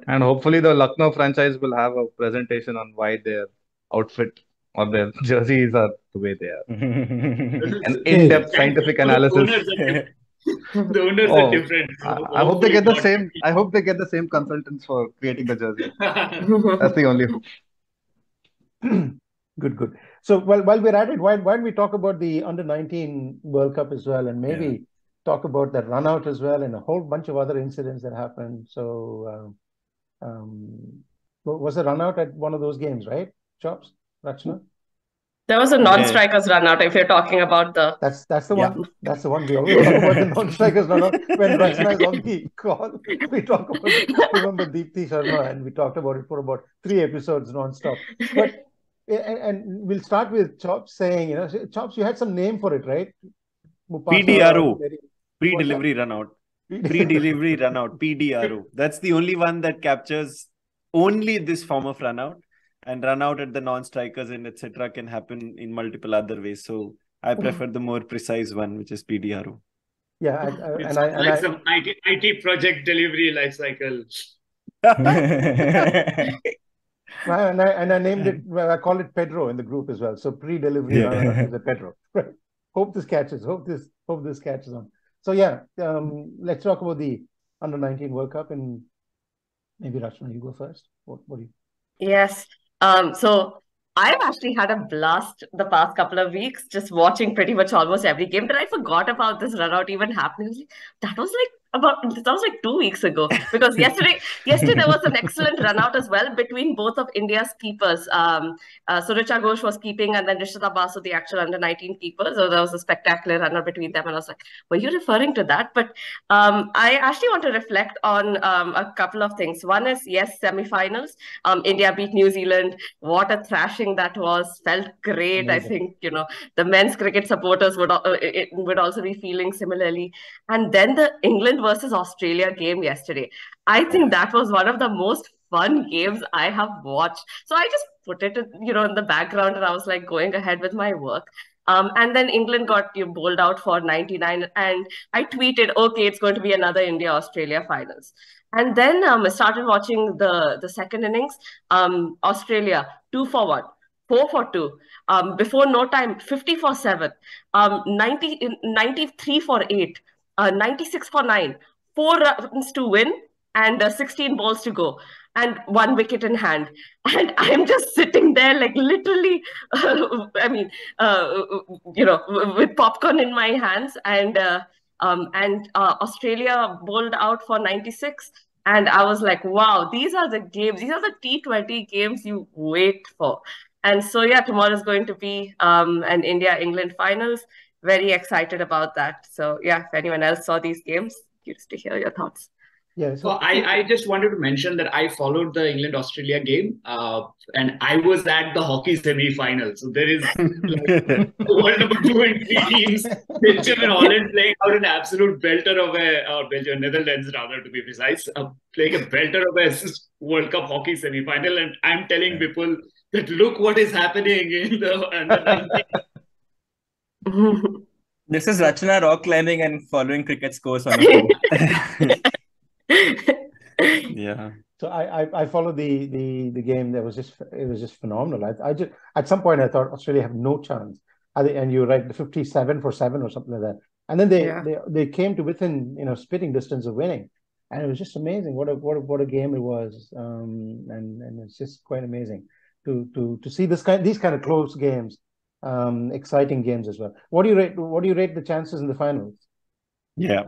And hopefully the Lucknow franchise will have a presentation on why their outfit or their jerseys are the way they are. An in-depth scientific analysis. The owners are different. I hope they get the same. I hope they get the same consultants for creating the jersey. That's the only hope. Good. So while we're at it, why don't we talk about the Under-19 World Cup as well, and maybe talk about that run out as well, and a whole bunch of other incidents that happened. So was a run out at one of those games, right? Chops, Rachana? There was a non-strikers run out. If you're talking about that's the one. That's the one. We always talk about the non-strikers run out when Rachana is on the call. We talk about remember Deepthi Sharma, and we talked about it for about 3 episodes non-stop. But and we'll start with Chops saying, Chops, you had some name for it, right? PDRO, pre-delivery run out. Pre-delivery run out, PDRO. That's the only one that captures only this form of run out. And run out at the non-strikers and etc. can happen in multiple other ways. So I prefer the more precise one, which is PDRO. Yeah, some IT project delivery life cycle. And I named it. Well, I call it Pedro in the group as well. So pre-delivery run out is a Pedro. Right. Hope this catches. Hope this catches on. So let's talk about the Under-19 World Cup, and maybe Rachana, you go first. What do you? Yes. So I've actually had a blast the past couple of weeks just watching pretty much almost every game. But I forgot about this run out even happening. That was like 2 weeks ago, because yesterday there was an excellent run out as well between both of India's keepers. Surecha Ghosh was keeping, and then Rishita Basu, the actual Under-19 keeper. So there was a spectacular run out between them, and I was like, were you referring to that? But I actually want to reflect on a couple of things. One is, yes, semi-finals. India beat New Zealand. What a thrashing that was. Felt great. Amazing. I think the men's cricket supporters would also be feeling similarly. And then the England versus Australia game yesterday. I think that was one of the most fun games I have watched. So I just put it, in the background, and I was like going ahead with my work. And then England got bowled out for 99, and I tweeted, okay, it's going to be another India-Australia finals. And then I started watching the second innings. Australia 2 for 1, 4 for 2. Before no time, 50 for 7, 93 for 8. 96 for 9, 4 runs to win, and 16 balls to go, and 1 wicket in hand. And I'm just sitting there, like literally, with popcorn in my hands. And Australia bowled out for 96. And I was like, wow, these are the games. These are the T20 games you wait for. And so, tomorrow is going to be an India-England finals. Very excited about that. So if anyone else saw these games, curious to hear your thoughts. Yeah. So I just wanted to mention that I followed the England-Australia game, and I was at the hockey semi-final. So there is like world number 2 and 3 teams, Belgium and Holland playing out an absolute belter of Belgium, Netherlands rather to be precise, playing a belter of a World Cup hockey semi-final. And I'm telling people that look what is happening in the under 19. This is Rachana rock climbing and following cricket scores on a phone. Yeah. So I followed the game. It was just phenomenal. I just at some point I thought Australia have no chance. And you're right, the 57-7 or something like that. And then they came to within spitting distance of winning, and it was just amazing. What a game it was. And it's just quite amazing to see these kind of close games, exciting games as well. What do you rate the chances in the finals? Yeah.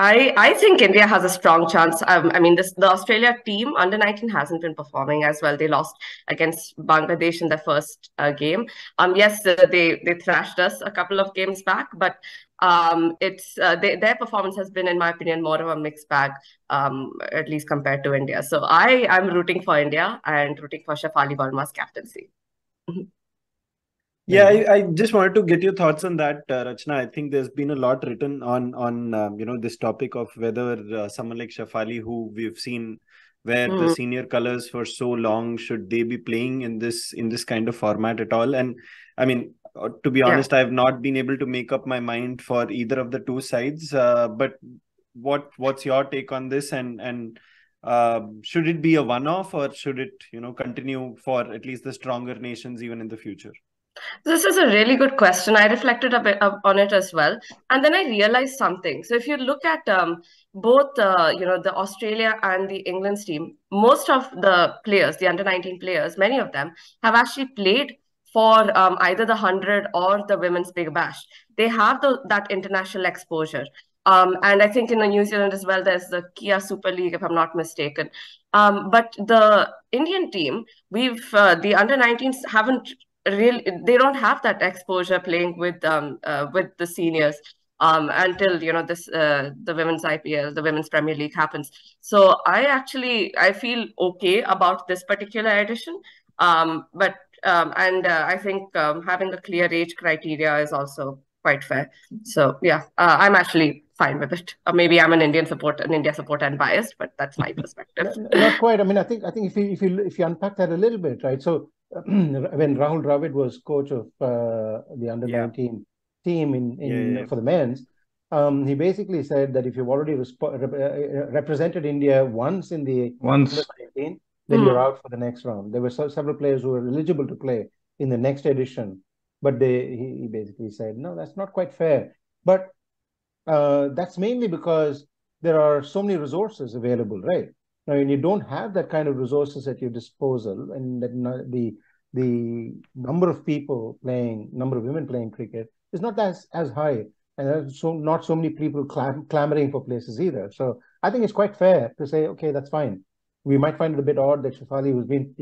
I think India has a strong chance. I mean, the Australia team under 19 hasn't been performing as well. They lost against Bangladesh in their first game. Yes, they thrashed us a couple of games back, but their performance has been, in my opinion, more of a mixed bag, at least compared to India. So I'm rooting for India and rooting for Shafali Verma's captaincy. Yeah, I just wanted to get your thoughts on that, Rachana. I think there's been a lot written on this topic of whether someone like Shafali, who we've seen wear the senior colors for so long, should they be playing in this kind of format at all? And I mean, to be honest, I've not been able to make up my mind for either of the two sides. But what's your take on this? And should it be a one-off, or should it continue for at least the stronger nations even in the future? This is a really good question. I reflected a bit on it as well, and then I realized something. So if you look at both, the Australia and the England's team, most of the players, the under 19 players, many of them have actually played for either the 100 or the Women's Big Bash. They have that international exposure. And I think in the New Zealand as well, there's the Kia Super League, if I'm not mistaken. But the Indian team, the under 19s haven't really, they don't have that exposure playing with the seniors until the women's IPL, the women's Premier League happens. So I feel okay about this particular edition, but I think having a clear age criteria is also quite fair. So yeah, I'm actually fine with it. Maybe I'm an India supporter and biased, but that's my perspective. Not quite. I mean, I think if you unpack that a little bit, right? So when Rahul Dravid was coach of the under 19 team for the men's, he basically said that if you've already represented India once in the under 19, then you're out for the next round. There were several players who were eligible to play in the next edition, but he basically said, no, that's not quite fair. But that's mainly because there are so many resources available, right? Now, when you don't have that kind of resources at your disposal, and that the number of women playing cricket is not as high, and there's not so many people clamoring for places either. So I think it's quite fair to say, okay, that's fine. We might find it a bit odd that Shafali,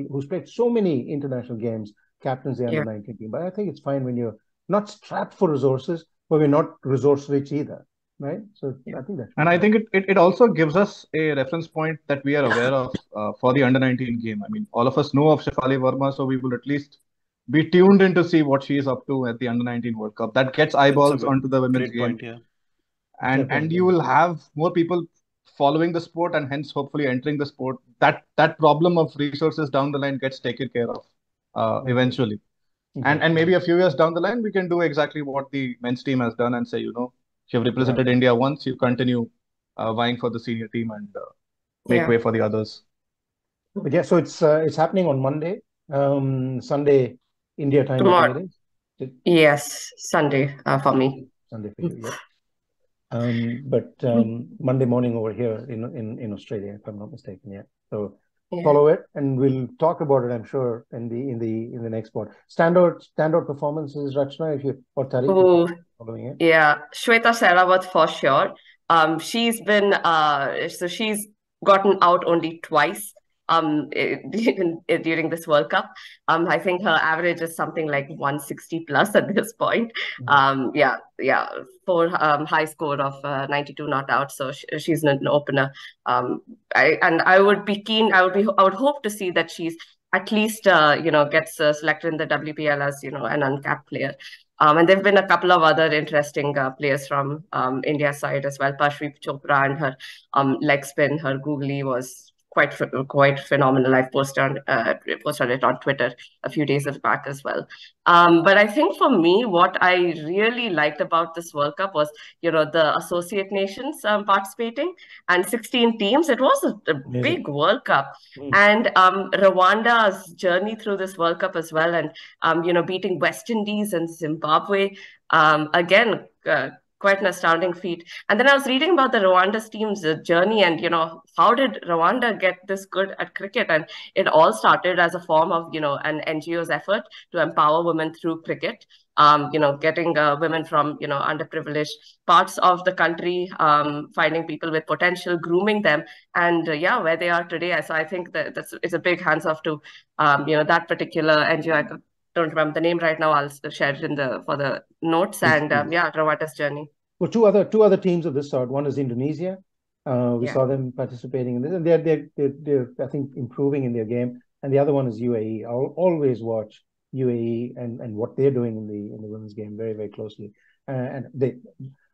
who's played so many international games, captains the under 19 team, but I think it's fine when you're not strapped for resources, but we're not resource rich either. Right. So I think that. And I think it also gives us a reference point that we are aware of for the under 19 game. I mean, all of us know of Shafali Verma, so we will at least be tuned in to see what she is up to at the under 19 World Cup. That gets eyeballs onto the women's game. Point, and you will have more people following the sport and hence hopefully entering the sport. That problem of resources down the line gets taken care of eventually. And maybe a few years down the line, we can do exactly what the men's team has done and say, you've represented India once, you continue vying for the senior team and make way for the others. But yeah, so it's happening on Monday, Sunday, India time. Tomorrow. Yes, Sunday for me. Sunday for you, yeah. But Monday morning over here in Australia, if I'm not mistaken, yeah. So follow it, and we'll talk about it, I'm sure, in the next part. Standout performances, Rachana, if you or Tareque following it. Yeah, Shweta Sehrawat for sure. She's been she's gotten out only twice during this World Cup. I think her average is something like 160 plus at this point. Yeah, for high score of 92 not out. So she's an opener. I would be keen. I would hope to see that she's at least gets selected in the WPL as an uncapped player. And there've been a couple of other interesting players from India's side as well. Parshvi Chopra and her leg spin, her googly was quite phenomenal. I've posted it on Twitter a few days back as well. But I think for me, what I really liked about this World Cup was, the associate nations participating and 16 teams. It was a big World Cup. And Rwanda's journey through this World Cup as well, and beating West Indies and Zimbabwe, again, quite an astounding feat. And then I was reading about the Rwanda's team's journey, and how did Rwanda get this good at cricket? And it all started as a form of an NGO's effort to empower women through cricket. Getting women from underprivileged parts of the country, finding people with potential, grooming them, and where they are today. So I think that it's a big hands off to that particular NGO. I don't remember the name right now. I'll share it for the notes. And Rwanda's journey. Well, two other teams of this sort. One is Indonesia. We saw them participating in this, and they're I think improving in their game. And the other one is UAE. I'll always watch UAE and what they're doing in the women's game very, very closely. And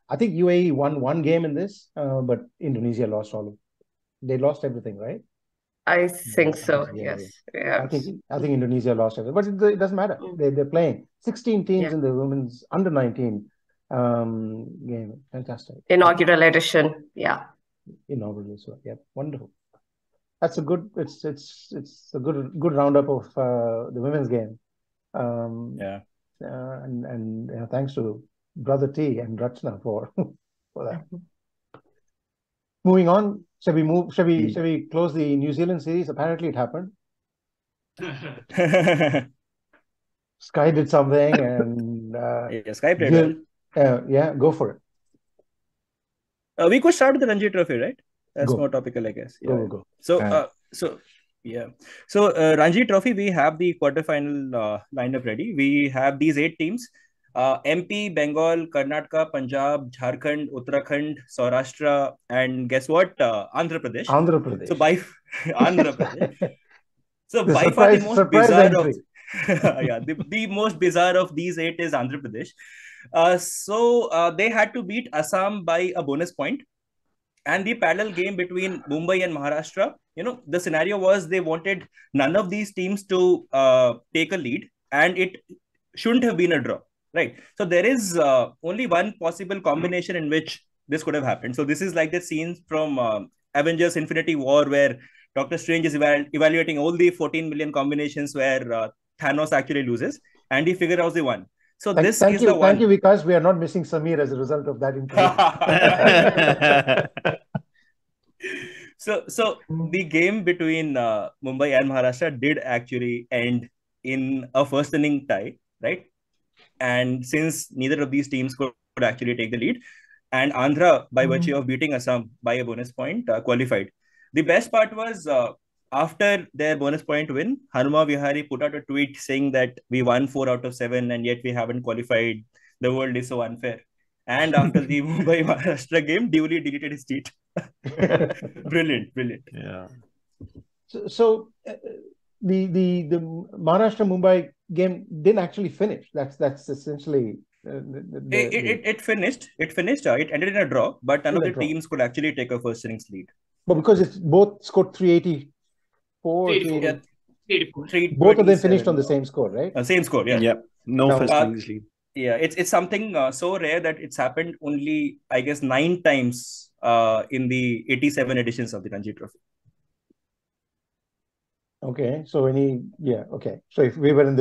I think UAE won one game in this, but Indonesia lost they lost everything, right? I think so. Yes. I think Indonesia lost everything, but it doesn't matter. They're playing 16 teams in the women's under 19 game. Fantastic. Inaugural edition. Yeah. Inaugural as well. Yeah. Wonderful. That's a good. It's a good roundup of the women's game. And thanks to Brother T and Rachana for that. Moving on, shall we close the New Zealand series? Apparently it happened. Sky did something, and Sky played well. Go for it. We could start with the Ranji Trophy, right? That's more topical, I guess. Go. So Ranji Trophy, we have the quarterfinal lineup ready. We have these 8 teams: MP, Bengal, Karnataka, Punjab, Jharkhand, Uttarakhand, Saurashtra, and guess what? Andhra Pradesh. So by Andhra Pradesh. So by far the most bizarre of the most bizarre of these 8 is Andhra Pradesh. So they had to beat Assam by a bonus point. And the parallel game between Mumbai and Maharashtra, the scenario was they wanted none of these teams to take a lead, and it shouldn't have been a draw, right? So there is only one possible combination in which this could have happened. So this is like the scenes from Avengers Infinity War, where Doctor Strange is evaluating all the 14 million combinations where Thanos actually loses, and he figured out the one. So thank you, Vikas. We are not missing Samir as a result of that interview. So the game between Mumbai and Maharashtra did actually end in a first inning tie, right? And since neither of these teams could actually take the lead, and Andhra, by virtue of beating Assam by a bonus point, qualified. The best part was after their bonus point win, Hanuma Vihari put out a tweet saying that we won 4 out of 7 and yet we haven't qualified. The world is so unfair. And after the Mumbai Maharashtra game, duly deleted his tweet. Brilliant. Yeah. So the Maharashtra Mumbai game didn't actually finish. That's essentially it finished. It ended in a draw, but none of the teams could actually take a first innings lead. But because it's both scored 384, 384. Both of them finished on the same score, right? Same score, yeah. Yeah. No first innings lead. Yeah, it's something so rare that it's happened only, I guess, 9 times in the 87 editions of the Ranji Trophy. Okay, so so if we were in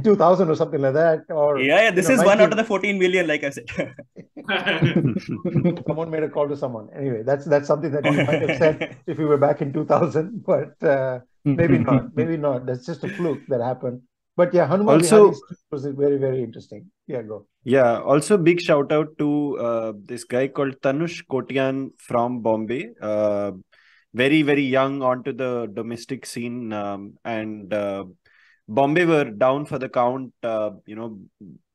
2000 or something like that, or this is 1 out of the 14 million, like I said. Someone made a call to someone. Anyway, that's something that we might have said if we were back in 2000, but maybe not. That's just a fluke that happened. But yeah, Hanuman was very, very interesting. Yeah, go. Yeah, also big shout out to this guy called Tanush Kotian from Bombay. very, very young onto the domestic scene. And Bombay were down for the count,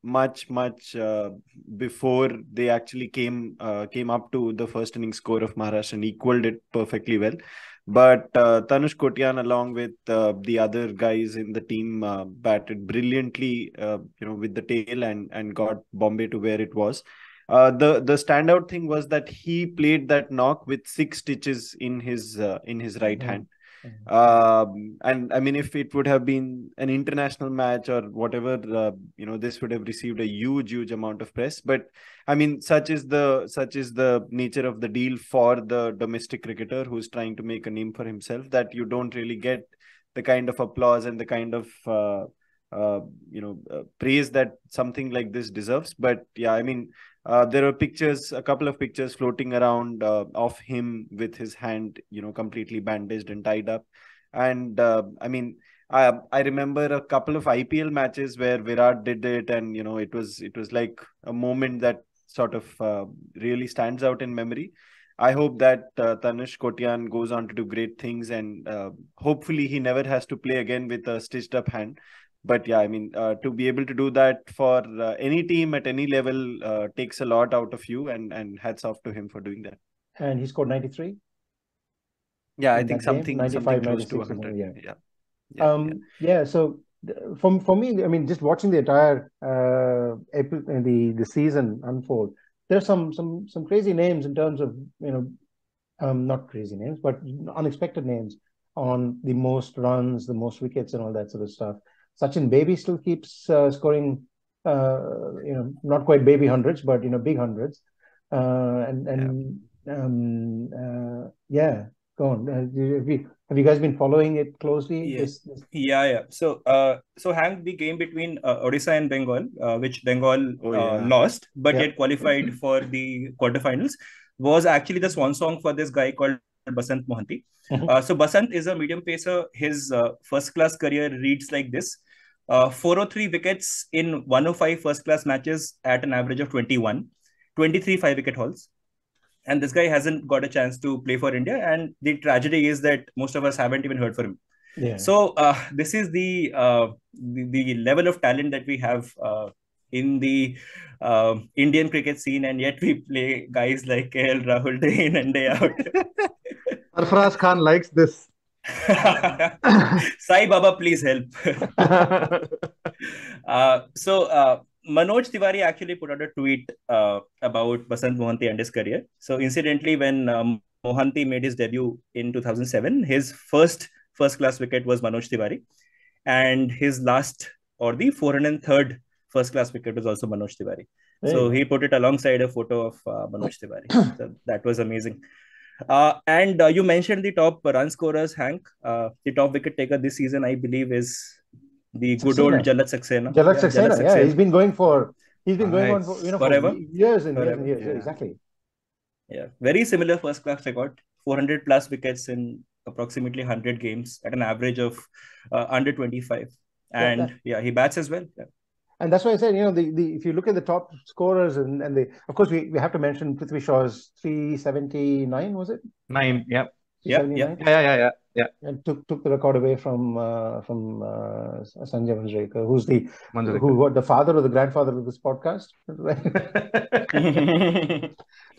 much before they actually came up to the first inning score of Maharashtra and equaled it perfectly well. But Tanush Kotian, along with the other guys in the team, batted brilliantly, with the tail and got Bombay to where it was. The standout thing was that he played that knock with 6 stitches in his right hand. And I mean, if it would have been an international match or whatever, this would have received a huge amount of press. But I mean, such is the nature of the deal for the domestic cricketer who's trying to make a name for himself, that you don't really get the kind of applause and the kind of praise that something like this deserves. But yeah, I mean, there are a couple of pictures floating around of him with his hand, completely bandaged and tied up. And I mean, I remember a couple of IPL matches where Virat did it, and it was like a moment that sort of really stands out in memory. I hope that Tanush Kotian goes on to do great things, and hopefully he never has to play again with a stitched up hand. But yeah, I mean, to be able to do that for any team at any level takes a lot out of you, and hats off to him for doing that. And he scored 93. Yeah, I think something 95, close to 96, 100. Yeah. So for me, I mean, just watching the entire the season unfold, there's some crazy names in terms of not crazy names, but unexpected names on the most runs, the most wickets, and all that sort of stuff. Sachin Baby still keeps scoring, not quite baby hundreds, but big hundreds. Yeah, go on. Have you guys been following it closely? Yeah. So Hank, the game between Odisha and Bengal, which Bengal lost, but yet qualified for the quarterfinals, was actually the swan song for this guy called Basant Mohanty. So Basant is a medium pacer. His first-class career reads like this: 403 wickets in 105 first-class matches at an average of 21, 23 5-wicket hauls. And this guy hasn't got a chance to play for India. And the tragedy is that most of us haven't even heard from him. Yeah. So this is the level of talent that we have in the Indian cricket scene, and yet we play guys like KL Rahul day in and day out. Sarfaraz Khan likes this. Sai Baba, please help. Manoj Tiwari actually put out a tweet about Basant Mohanty and his career. So incidentally, when Mohanty made his debut in 2007, his first-class wicket was Manoj Tiwari. And his last, or the 403rd first-class wicket, was also Manoj Tiwari. So he put it alongside a photo of Manoj Tiwari. So that was amazing. And you mentioned the top run scorers, Hank. The top wicket taker this season, I believe, is the good old Jalat Saxena. Jalat Saxena, yeah. He's been going on for forever. For years and years and years. Yeah. Exactly. Yeah, very similar first-class record. 400 plus wickets in approximately 100 games at an average of under 25. And he bats as well. Yeah. And that's why I said, if you look at the top scorers and of course we have to mention Prithvi Shaw's 379, was it? 9, yeah. Yeah. And took the record away from Sanjay Manjrekar, who's the father or the grandfather of this podcast, right?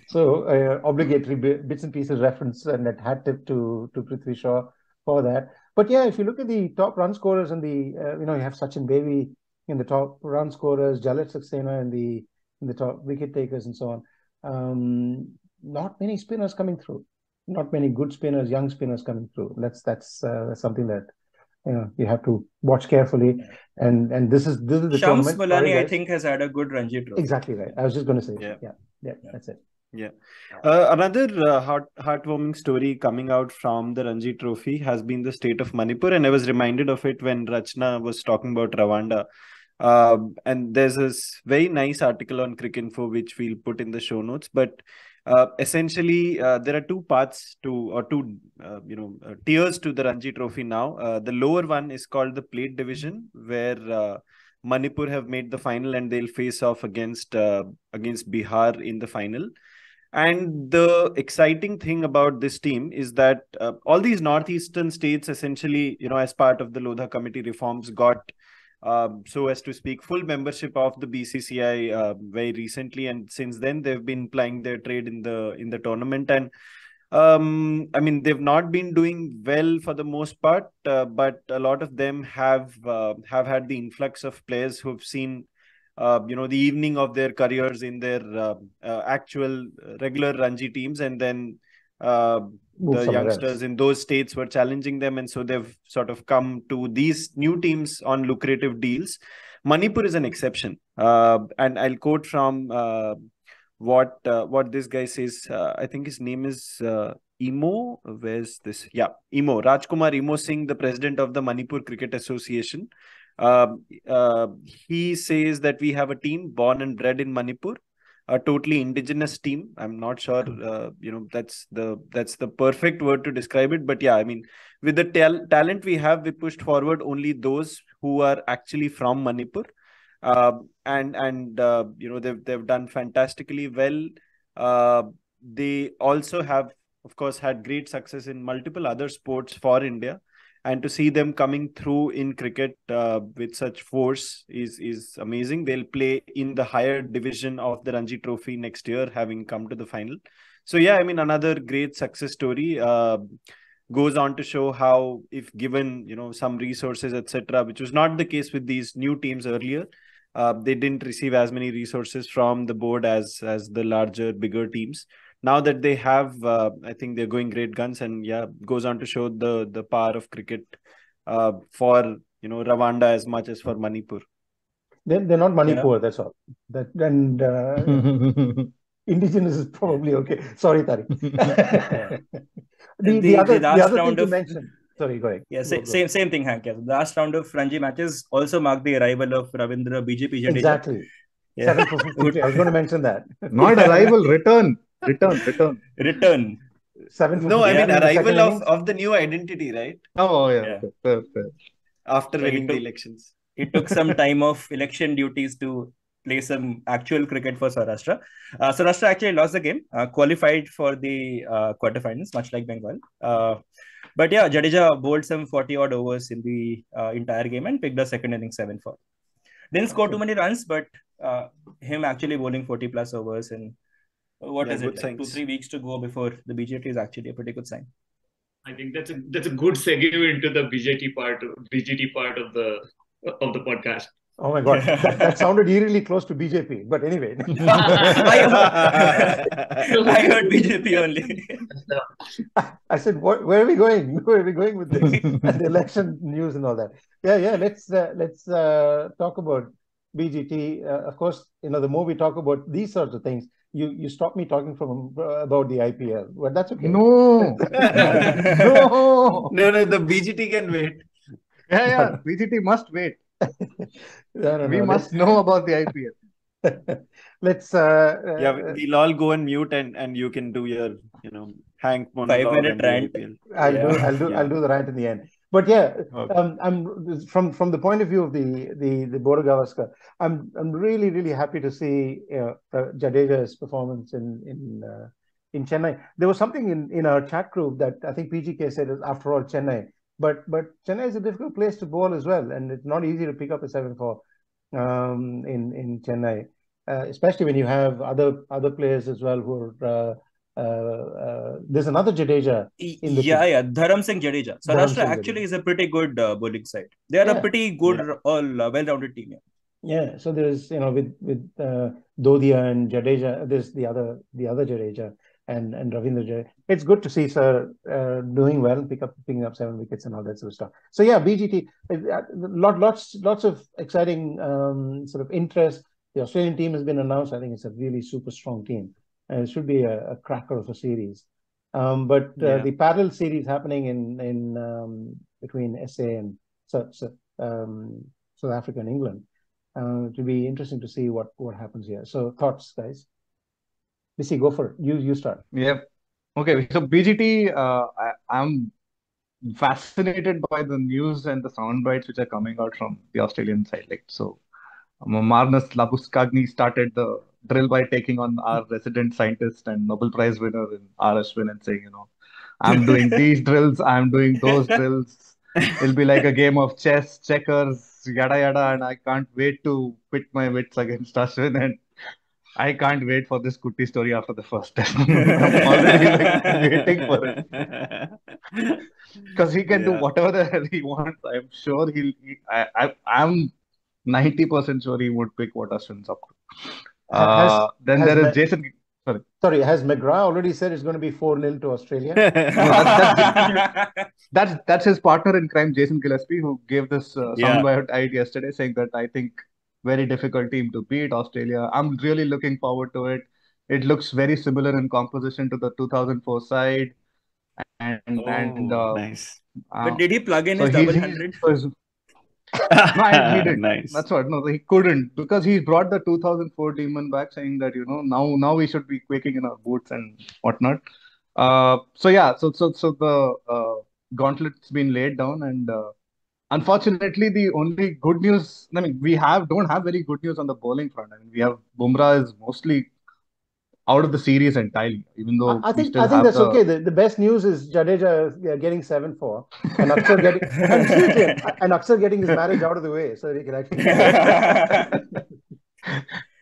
So obligatory bits and pieces reference and that hat tip to Prithvi Shaw for that. But yeah, if you look at the top run scorers and you have Sachin Baby in the top run scorers, Jalat Saxena in the top wicket takers, and so on. Not many spinners coming through. Not many good spinners, young spinners coming through. That's something that you have to watch carefully. And this is the Shams tournament. Malani, I think, has had a good Ranji Trophy. Exactly right. I was just going to say, yeah, that's it. Yeah. Another heartwarming story coming out from the Ranji Trophy has been the state of Manipur, and I was reminded of it when Rachana was talking about Rwanda. And there's this very nice article on Cricinfo which we'll put in the show notes. But essentially, there are two parts two tiers to the Ranji Trophy now. The lower one is called the Plate Division, where Manipur have made the final and they'll face off against Bihar in the final. And the exciting thing about this team is that all these northeastern states essentially, as part of the Lodha committee reforms, got so as to speak, full membership of the BCCI very recently, and since then they've been plying their trade in the tournament. And I mean, they've not been doing well for the most part, but a lot of them have had the influx of players who've seen the evening of their careers in their actual regular Ranji teams, and then the youngsters in those states were challenging them, and so they've sort of come to these new teams on lucrative deals. Manipur is an exception, and I'll quote from what this guy says. I think his name is Imo. Where's this? Yeah, Imo Rajkumar Imo Singh, the president of the Manipur Cricket Association. He says that we have a team born and bred in Manipur, a totally indigenous team. I'm not sure, that's the perfect word to describe it. But yeah, I mean, with the talent we have, we pushed forward only those who are actually from Manipur. They've done fantastically well. They also have, of course, had great success in multiple other sports for India. And to see them coming through in cricket with such force is amazing. They'll play in the higher division of the Ranji Trophy next year, having come to the final. So yeah, I mean, another great success story. Goes on to show how, if given some resources, etc., which was not the case with these new teams earlier, they didn't receive as many resources from the board as the larger, bigger teams. Now that they have, I think they're going great guns, and yeah, goes on to show the power of cricket for Rwanda as much as for Manipur. They're not Manipur, that's all. Indigenous is probably okay. Sorry, Tareque. the other thing to mention. Sorry, go ahead. Yeah, same thing, Hank. Yeah. The last round of Ranji matches also marked the arrival of Ravindra BJP Jadeja. Exactly. Yeah. 7 for 53. I was going to mention that. Not arrival, return. 7 for No, I mean arrival of the new identity, right? Oh, yeah. Fair. After winning the elections. It took some time of election duties to play some actual cricket for Saurashtra. Saurashtra actually lost the game, qualified for the quarterfinals, much like Bengal. But yeah, Jadeja bowled some 40-odd overs in the entire game and picked a second innings 7-for. Didn't score too many runs, but him actually bowling 40-plus overs in, what is it, like 2-3 weeks to go before the BJT is actually a pretty good sign. I think that's a good segue into the BJT part of the podcast. Oh my God, that sounded eerily close to BJP. But anyway, I heard BJP only. I said, where are we going? Where are we going with this? And the election news and all that. Yeah. Let's talk about BGT. Of course, the more we talk about these sorts of things, you stop me talking about the IPL. Well, that's okay. No. No, the BGT can wait. Yeah. BGT must wait. We must know about the IPL. Let's we'll all go on mute and you can do your Hank monologue. 5-minute rant. I'll do the rant in the end. But yeah, okay. I'm from the point of view of the Border-Gavaskar, I'm really happy to see Jadeja's performance in Chennai. There was something in our chat group that I think PGK said is, after all, Chennai. But Chennai is a difficult place to bowl as well, and it's not easy to pick up a 7-for in Chennai, especially when you have other players as well who are. There's another Jadeja in the team. Dharam Singh Jadeja. Saurashtra actually is a pretty good bowling side. They are a pretty good, all well-rounded team. Yeah. So there's with Dodia and Jadeja. There's the other Jadeja and Ravindra Jadeja. It's good to see Sir doing well, picking up 7 wickets and all that sort of stuff. So yeah, BGT, lots of exciting sort of interest. The Australian team has been announced. I think it's a really super strong team. And it should be a cracker of a series. The parallel series happening in between SA and South Africa and England. It will be interesting to see what happens here. So thoughts, guys? Bisi, go for it. You start. Yeah. Okay. So BGT, I'm fascinated by the news and the sound bites which are coming out from the Australian side. Like, so Marnus Labuschagne started the drill by taking on our resident scientist and Nobel Prize winner in R. Ashwin and saying, I'm doing these drills, I'm doing those drills. It'll be like a game of chess, checkers, yada yada, and I can't wait to pit my wits against Ashwin, and I can't wait for this Kutti story after the first test. I'm already waiting for it because he can do whatever the hell he wants. I'm sure I'm 90% sure he would pick what Ashwin's up to. Then there is Jason. Sorry, has McGrath already said it's going to be 4-0 to Australia? No, that's his partner in crime, Jason Gillespie, who gave this soundbite yesterday, saying that I think very difficult team to beat, Australia. I'm really looking forward to it. It looks very similar in composition to the 2004 side. Nice. But did he plug in his double 100? No, he did. Nice. That's what. No, he couldn't, because he brought the 2004 demon back, saying that now we should be quaking in our boots and whatnot. So the gauntlet's been laid down, and unfortunately, the only good news. I mean, we don't have very good news on the bowling front. I mean, we have Bumrah is mostly out of the series entirely, even though I think that's okay. The best news is Jadeja getting 7-4 and Akshar getting and seriously, and Akshar getting his marriage out of the way so he can actually.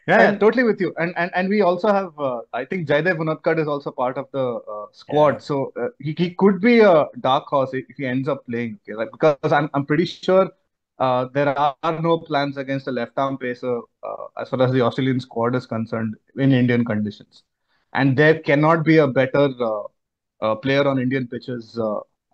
Yeah, totally with you. And we also have I think Jaidev Unadkat is also part of the squad, so he could be a dark horse if he ends up playing. Okay? Like, because I'm pretty sure there are no plans against a left-arm pacer as far as the Australian squad is concerned in Indian conditions. And there cannot be a better player on Indian pitches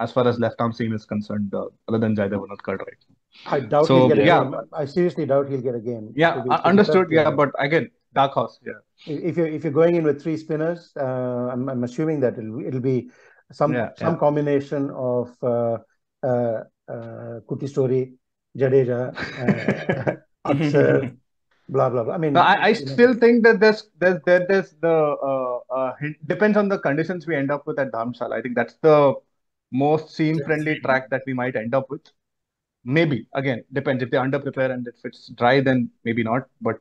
as far as left-arm seam is concerned other than Jaidev Unadkat right now. I doubt he'll get a game. I seriously doubt he'll get a game. Yeah, understood. Yeah, but again, dark horse. Yeah. If you're going in with 3 spinners, I'm assuming that it'll be some combination of Kutti story, Jadeja, Akshar, blah blah blah. I mean, I still think that there's depends on the conditions we end up with at Dharamshala. I think that's the most seam-friendly track that we might end up with. Maybe, again, depends. If they underprepare and if it's dry, then maybe not. But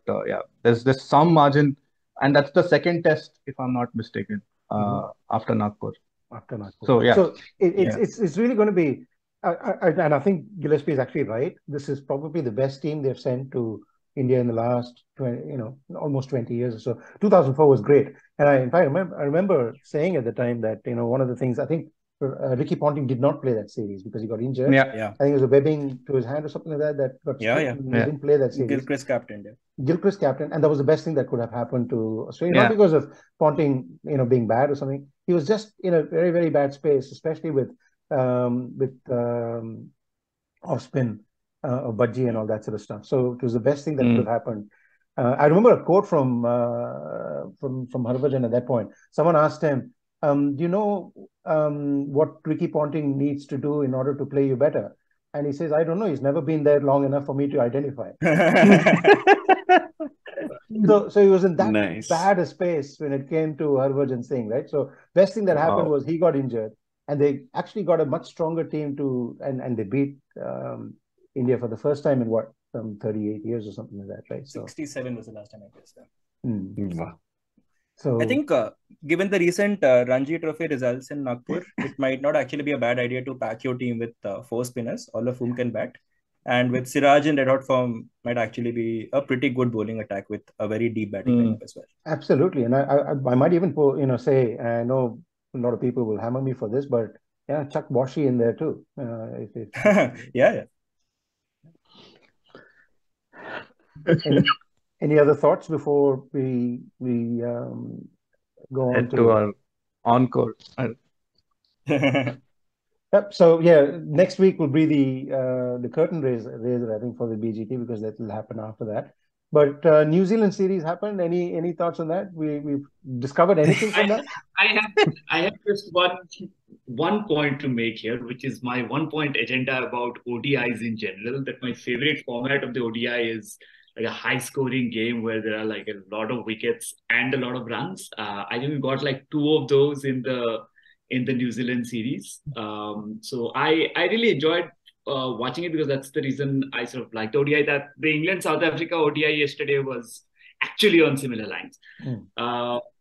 there's some margin, and that's the second test, if I'm not mistaken, after Nagpur. So it's really going to be, and I think Gillespie is actually right. This is probably the best team they've sent to India in the last almost 20 years or so. 2004 was great, and I remember saying at the time that one of the things I think. Ricky Ponting did not play that series because he got injured. Yeah. I think it was a webbing to his hand or something like that. He didn't play that series. Gilchrist captain. Gilchrist captain, and that was the best thing that could have happened to Australia. Not because of Ponting, being bad or something. He was just in a very, very bad space, especially with off spin of Budgie and all that sort of stuff. So it was the best thing that could have happened. I remember a quote from Harbhajan at that point. Someone asked him, do you know what Ricky Ponting needs to do in order to play you better? And he says, I don't know. He's never been there long enough for me to identify. So he was in that bad a space when it came to Harbhajan Singh, right? So best thing that happened was he got injured, and they actually got a much stronger team and they beat India for the first time in 38 years or something like that, right? So 67 was the last time I guess. Wow. So I think given the recent Ranji Trophy results in Nagpur, it might not actually be a bad idea to pack your team with 4 spinners, all of whom can bat. And with Siraj in red hot form, might actually be a pretty good bowling attack with a very deep batting lineup as well. Absolutely. And I might even say, I know a lot of people will hammer me for this, but chuck Boshi in there too. Yeah. Any other thoughts before we go on to our encore? Yep. So next week will be the curtain raiser, I think, for the BGT, because that will happen after that. But New Zealand series happened. Any thoughts on that? We've discovered anything from that? I have just one point to make here, which is my 1-point agenda about ODIs in general. That my favorite format of the ODI is like a high-scoring game where there are like a lot of wickets and a lot of runs. I think we got like 2 of those in the New Zealand series. So I really enjoyed watching it, because that's the reason I sort of liked ODI. That the England-South Africa ODI yesterday was actually on similar lines.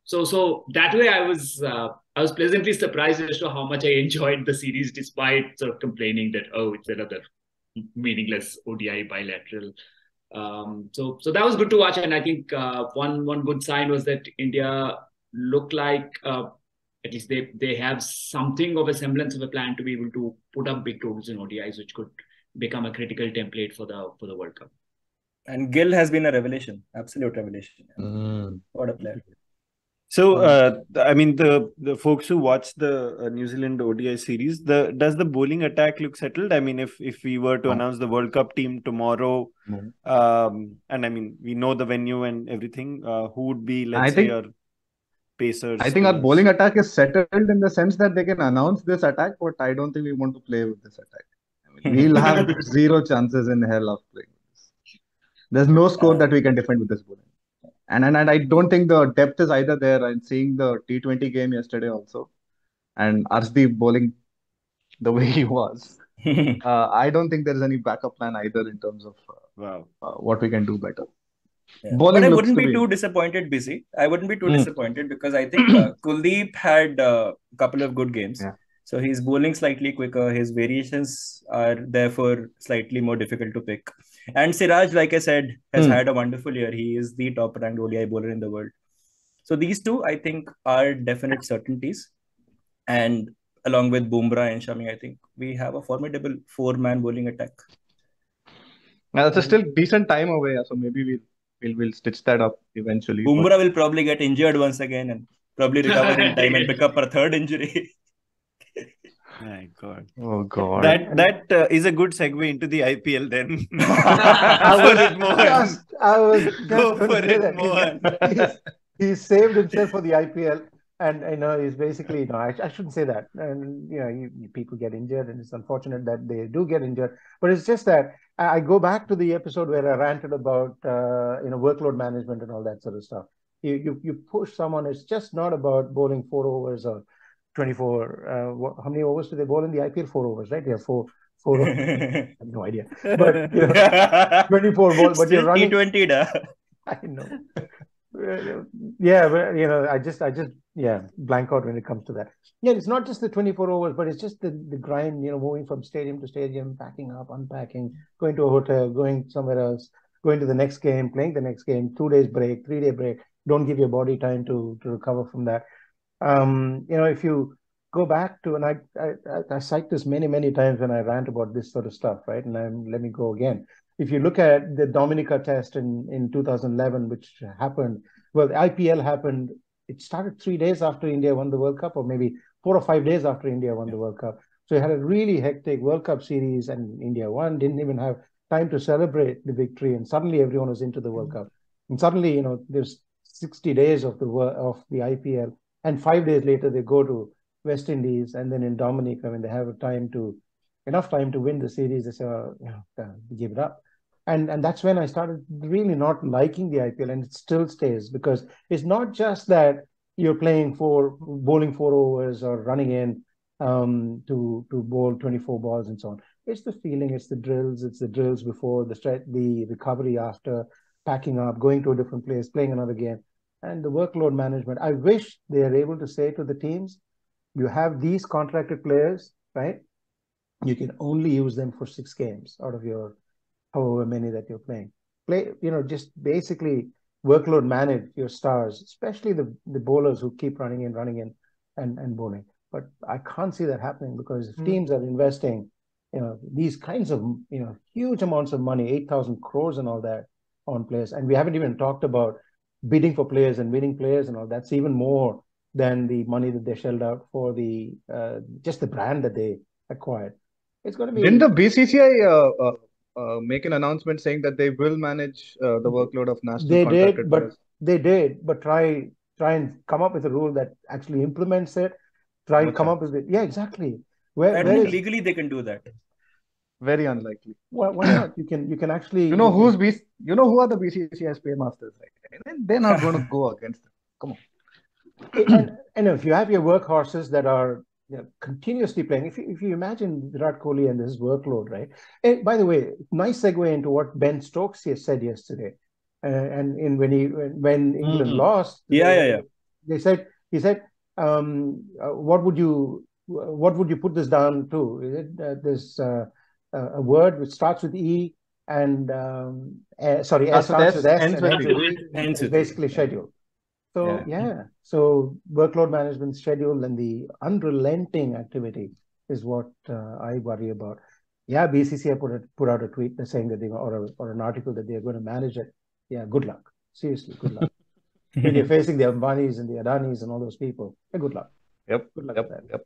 So that way I was pleasantly surprised as to how much I enjoyed the series, despite sort of complaining that, oh, it's another meaningless ODI bilateral. So that was good to watch, and I think one good sign was that India looked like at least they have something of a semblance of a plan to be able to put up big totals in ODIs, which could become a critical template for the World Cup. And Gill has been a revelation, absolute revelation. What a player. So, I mean, the folks who watch the New Zealand ODI series, does the bowling attack look settled? I mean, if we were to announce the World Cup team tomorrow, and I mean, we know the venue and everything, who would be, let's say, our pacers? I think our bowling attack is settled in the sense that they can announce this attack, but I don't think we want to play with this attack. I mean, we'll have zero chances in hell of playing with this. There's no score that we can defend with this bowling. And I don't think the depth is either there. I'm seeing the T20 game yesterday also, and Arshdeep bowling the way he was. I don't think there is any backup plan either in terms of what we can do better. But I wouldn't be too disappointed, Bisi. I wouldn't be too disappointed because I think Kuldeep had a couple of good games. So he's bowling slightly quicker. His variations are therefore slightly more difficult to pick. And Siraj, like I said, has had a wonderful year. He is the top-ranked ODI bowler in the world. So these two, I think, are definite certainties. And along with Bumrah and Shami, I think we have a formidable four-man bowling attack. Now, that's still decent time away. So maybe we'll stitch that up eventually. Bumrah will probably get injured once again and probably recover in time and pick up a third injury. My God. Oh God. That is a good segue into the IPL then. I was just Go going for to say it, that. Mohan. He's saved himself for the IPL, and he's basically I shouldn't say that. And people get injured, and it's unfortunate that they do get injured. But it's just that I go back to the episode where I ranted about workload management and all that sort of stuff. You push someone. It's just not about bowling 4 overs or 24. How many overs do they bowl in the IPL? 4 overs, right? Yeah, four. I have no idea. But 24 balls. But you're running. T20, I know. Yeah, but I just blank out when it comes to that. Yeah, it's not just the 24 overs, but it's just the grind. Moving from stadium to stadium, packing up, unpacking, going to a hotel, going somewhere else, going to the next game, playing the next game, 2 days break, 3-day break. Don't give your body time to recover from that. If you go back to, and I cite this many times when I rant about this sort of stuff, right? And let me go again. If you look at the Dominica test in 2011, which happened, well, the IPL happened, it started 3 days after India won the World Cup, or maybe 4 or 5 days after India won the World Cup. So you had a really hectic World Cup series, and India won, didn't even have time to celebrate the victory, and suddenly everyone was into the World Cup. And suddenly, there's 60 days of the IPL, and 5 days later they go to West Indies, and then in Dominica, when they have enough time to win the series, they say, give it up. And that's when I started really not liking the IPL, and it still stays, because it's not just that you're bowling 4 overs or running in to bowl 24 balls and so on. It's the feeling, it's the drills before, the recovery after, packing up, going to a different place, playing another game, and the workload management. I wish they are able to say to the teams, you have these contracted players, right? You can only use them for 6 games out of your however many that you're playing. Just basically workload manage your stars, especially the bowlers who keep running in and bowling. But I can't see that happening, because if teams are investing, these kinds of, huge amounts of money, 8,000 crores and all that on players. And we haven't even talked about bidding for players and winning players and all. That's even more than the money that they shelled out for just the brand that they acquired. It's going to be. Didn't the BCCI make an announcement saying that they will manage the workload of national contracted players? They did, but try and come up with a rule that actually implements it. Come up with it. Yeah, exactly. I think legally they can do that. Very unlikely. Why not? You can actually. Who are the BCCI's paymasters, right? They're not going to go against them. Come on. And if you have your workhorses that are continuously playing, if you imagine Virat Kohli and his workload, right? And by the way, nice segue into what Ben Stokes said yesterday. and when England lost, Yeah. he said, what would you put this down to? Is it this a word which starts with E and S starts with S and ends with E? It's basically schedule. So so workload management, schedule, and the unrelenting activity is what I worry about. Yeah, BCCI put out a tweet saying that or an article that they're going to manage it. Yeah, good luck. Seriously, good luck. When you're facing the Ambanis and the Adanis and all those people, good luck. Yep. Good luck with that. Yep.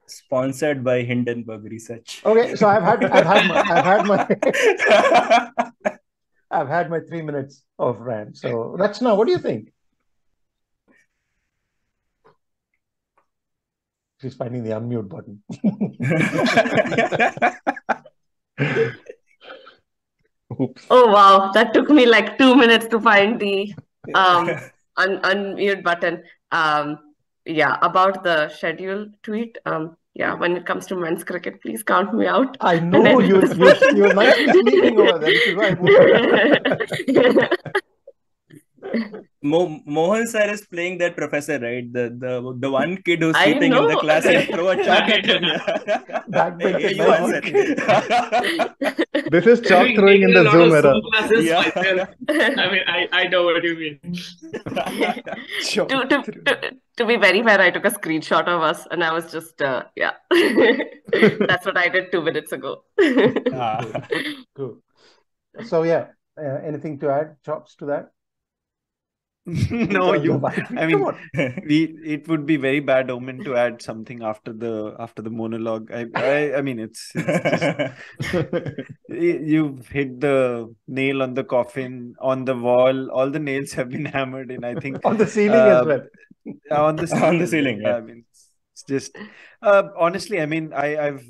Sponsored by Hindenburg Research. Okay, so I've had my 3 minutes of rant. So Rachana, what do you think? She's finding the unmute button. Oops. Oh wow, that took me like 2 minutes to find the unmute button. Yeah, about the schedule tweet. Yeah, when it comes to men's cricket, please count me out. I know you're nicely sleeping over there. This is why I moved. Mohan sir is playing that professor, right? The one kid who's sleeping in the class and throw a chalk at him. You answer. This is chalk throwing in the Zoom era. I mean, I know what you mean. To be very fair, I took a screenshot of us and I was just, yeah. That's what I did 2 minutes ago. Cool. So, yeah, anything to add, Chops, to that? No, I mean, it would be very bad omen to add something after the monologue. I mean, it's just you've hit the nail on the coffin, on the wall. All the nails have been hammered in. I think on the ceiling as well. On the ceiling. Yeah. I mean, it's just honestly. I mean, I've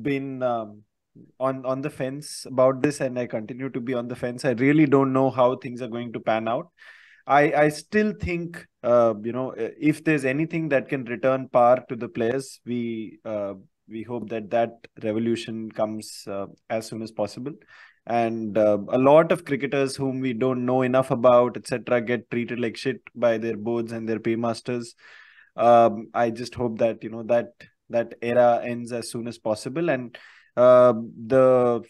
been on the fence about this, and I continue to be on the fence. I really don't know how things are going to pan out. I still think, if there's anything that can return par to the players, we hope that revolution comes as soon as possible. And a lot of cricketers whom we don't know enough about, etc., get treated like shit by their boards and their paymasters. I just hope that, that era ends as soon as possible, and the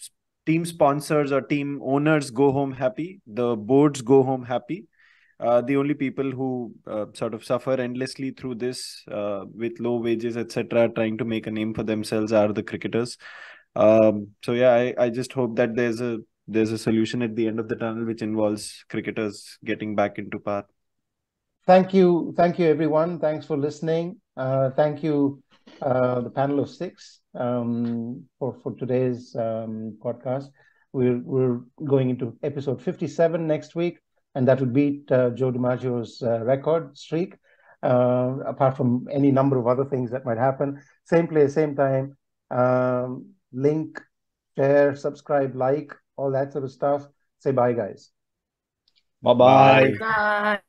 team sponsors or team owners go home happy, the boards go home happy. The only people who sort of suffer endlessly through this with low wages, etc., trying to make a name for themselves are the cricketers. So yeah, I just hope that there's a solution at the end of the tunnel which involves cricketers getting back into par. Thank you, everyone. Thanks for listening. Thank you, the panel of 6, for today's podcast. We're going into episode 57 next week, and that will beat Joe DiMaggio's record streak, apart from any number of other things that might happen. Same place, same time. Link, share, subscribe, like, all that sort of stuff. Say bye, guys. Bye-bye. Bye.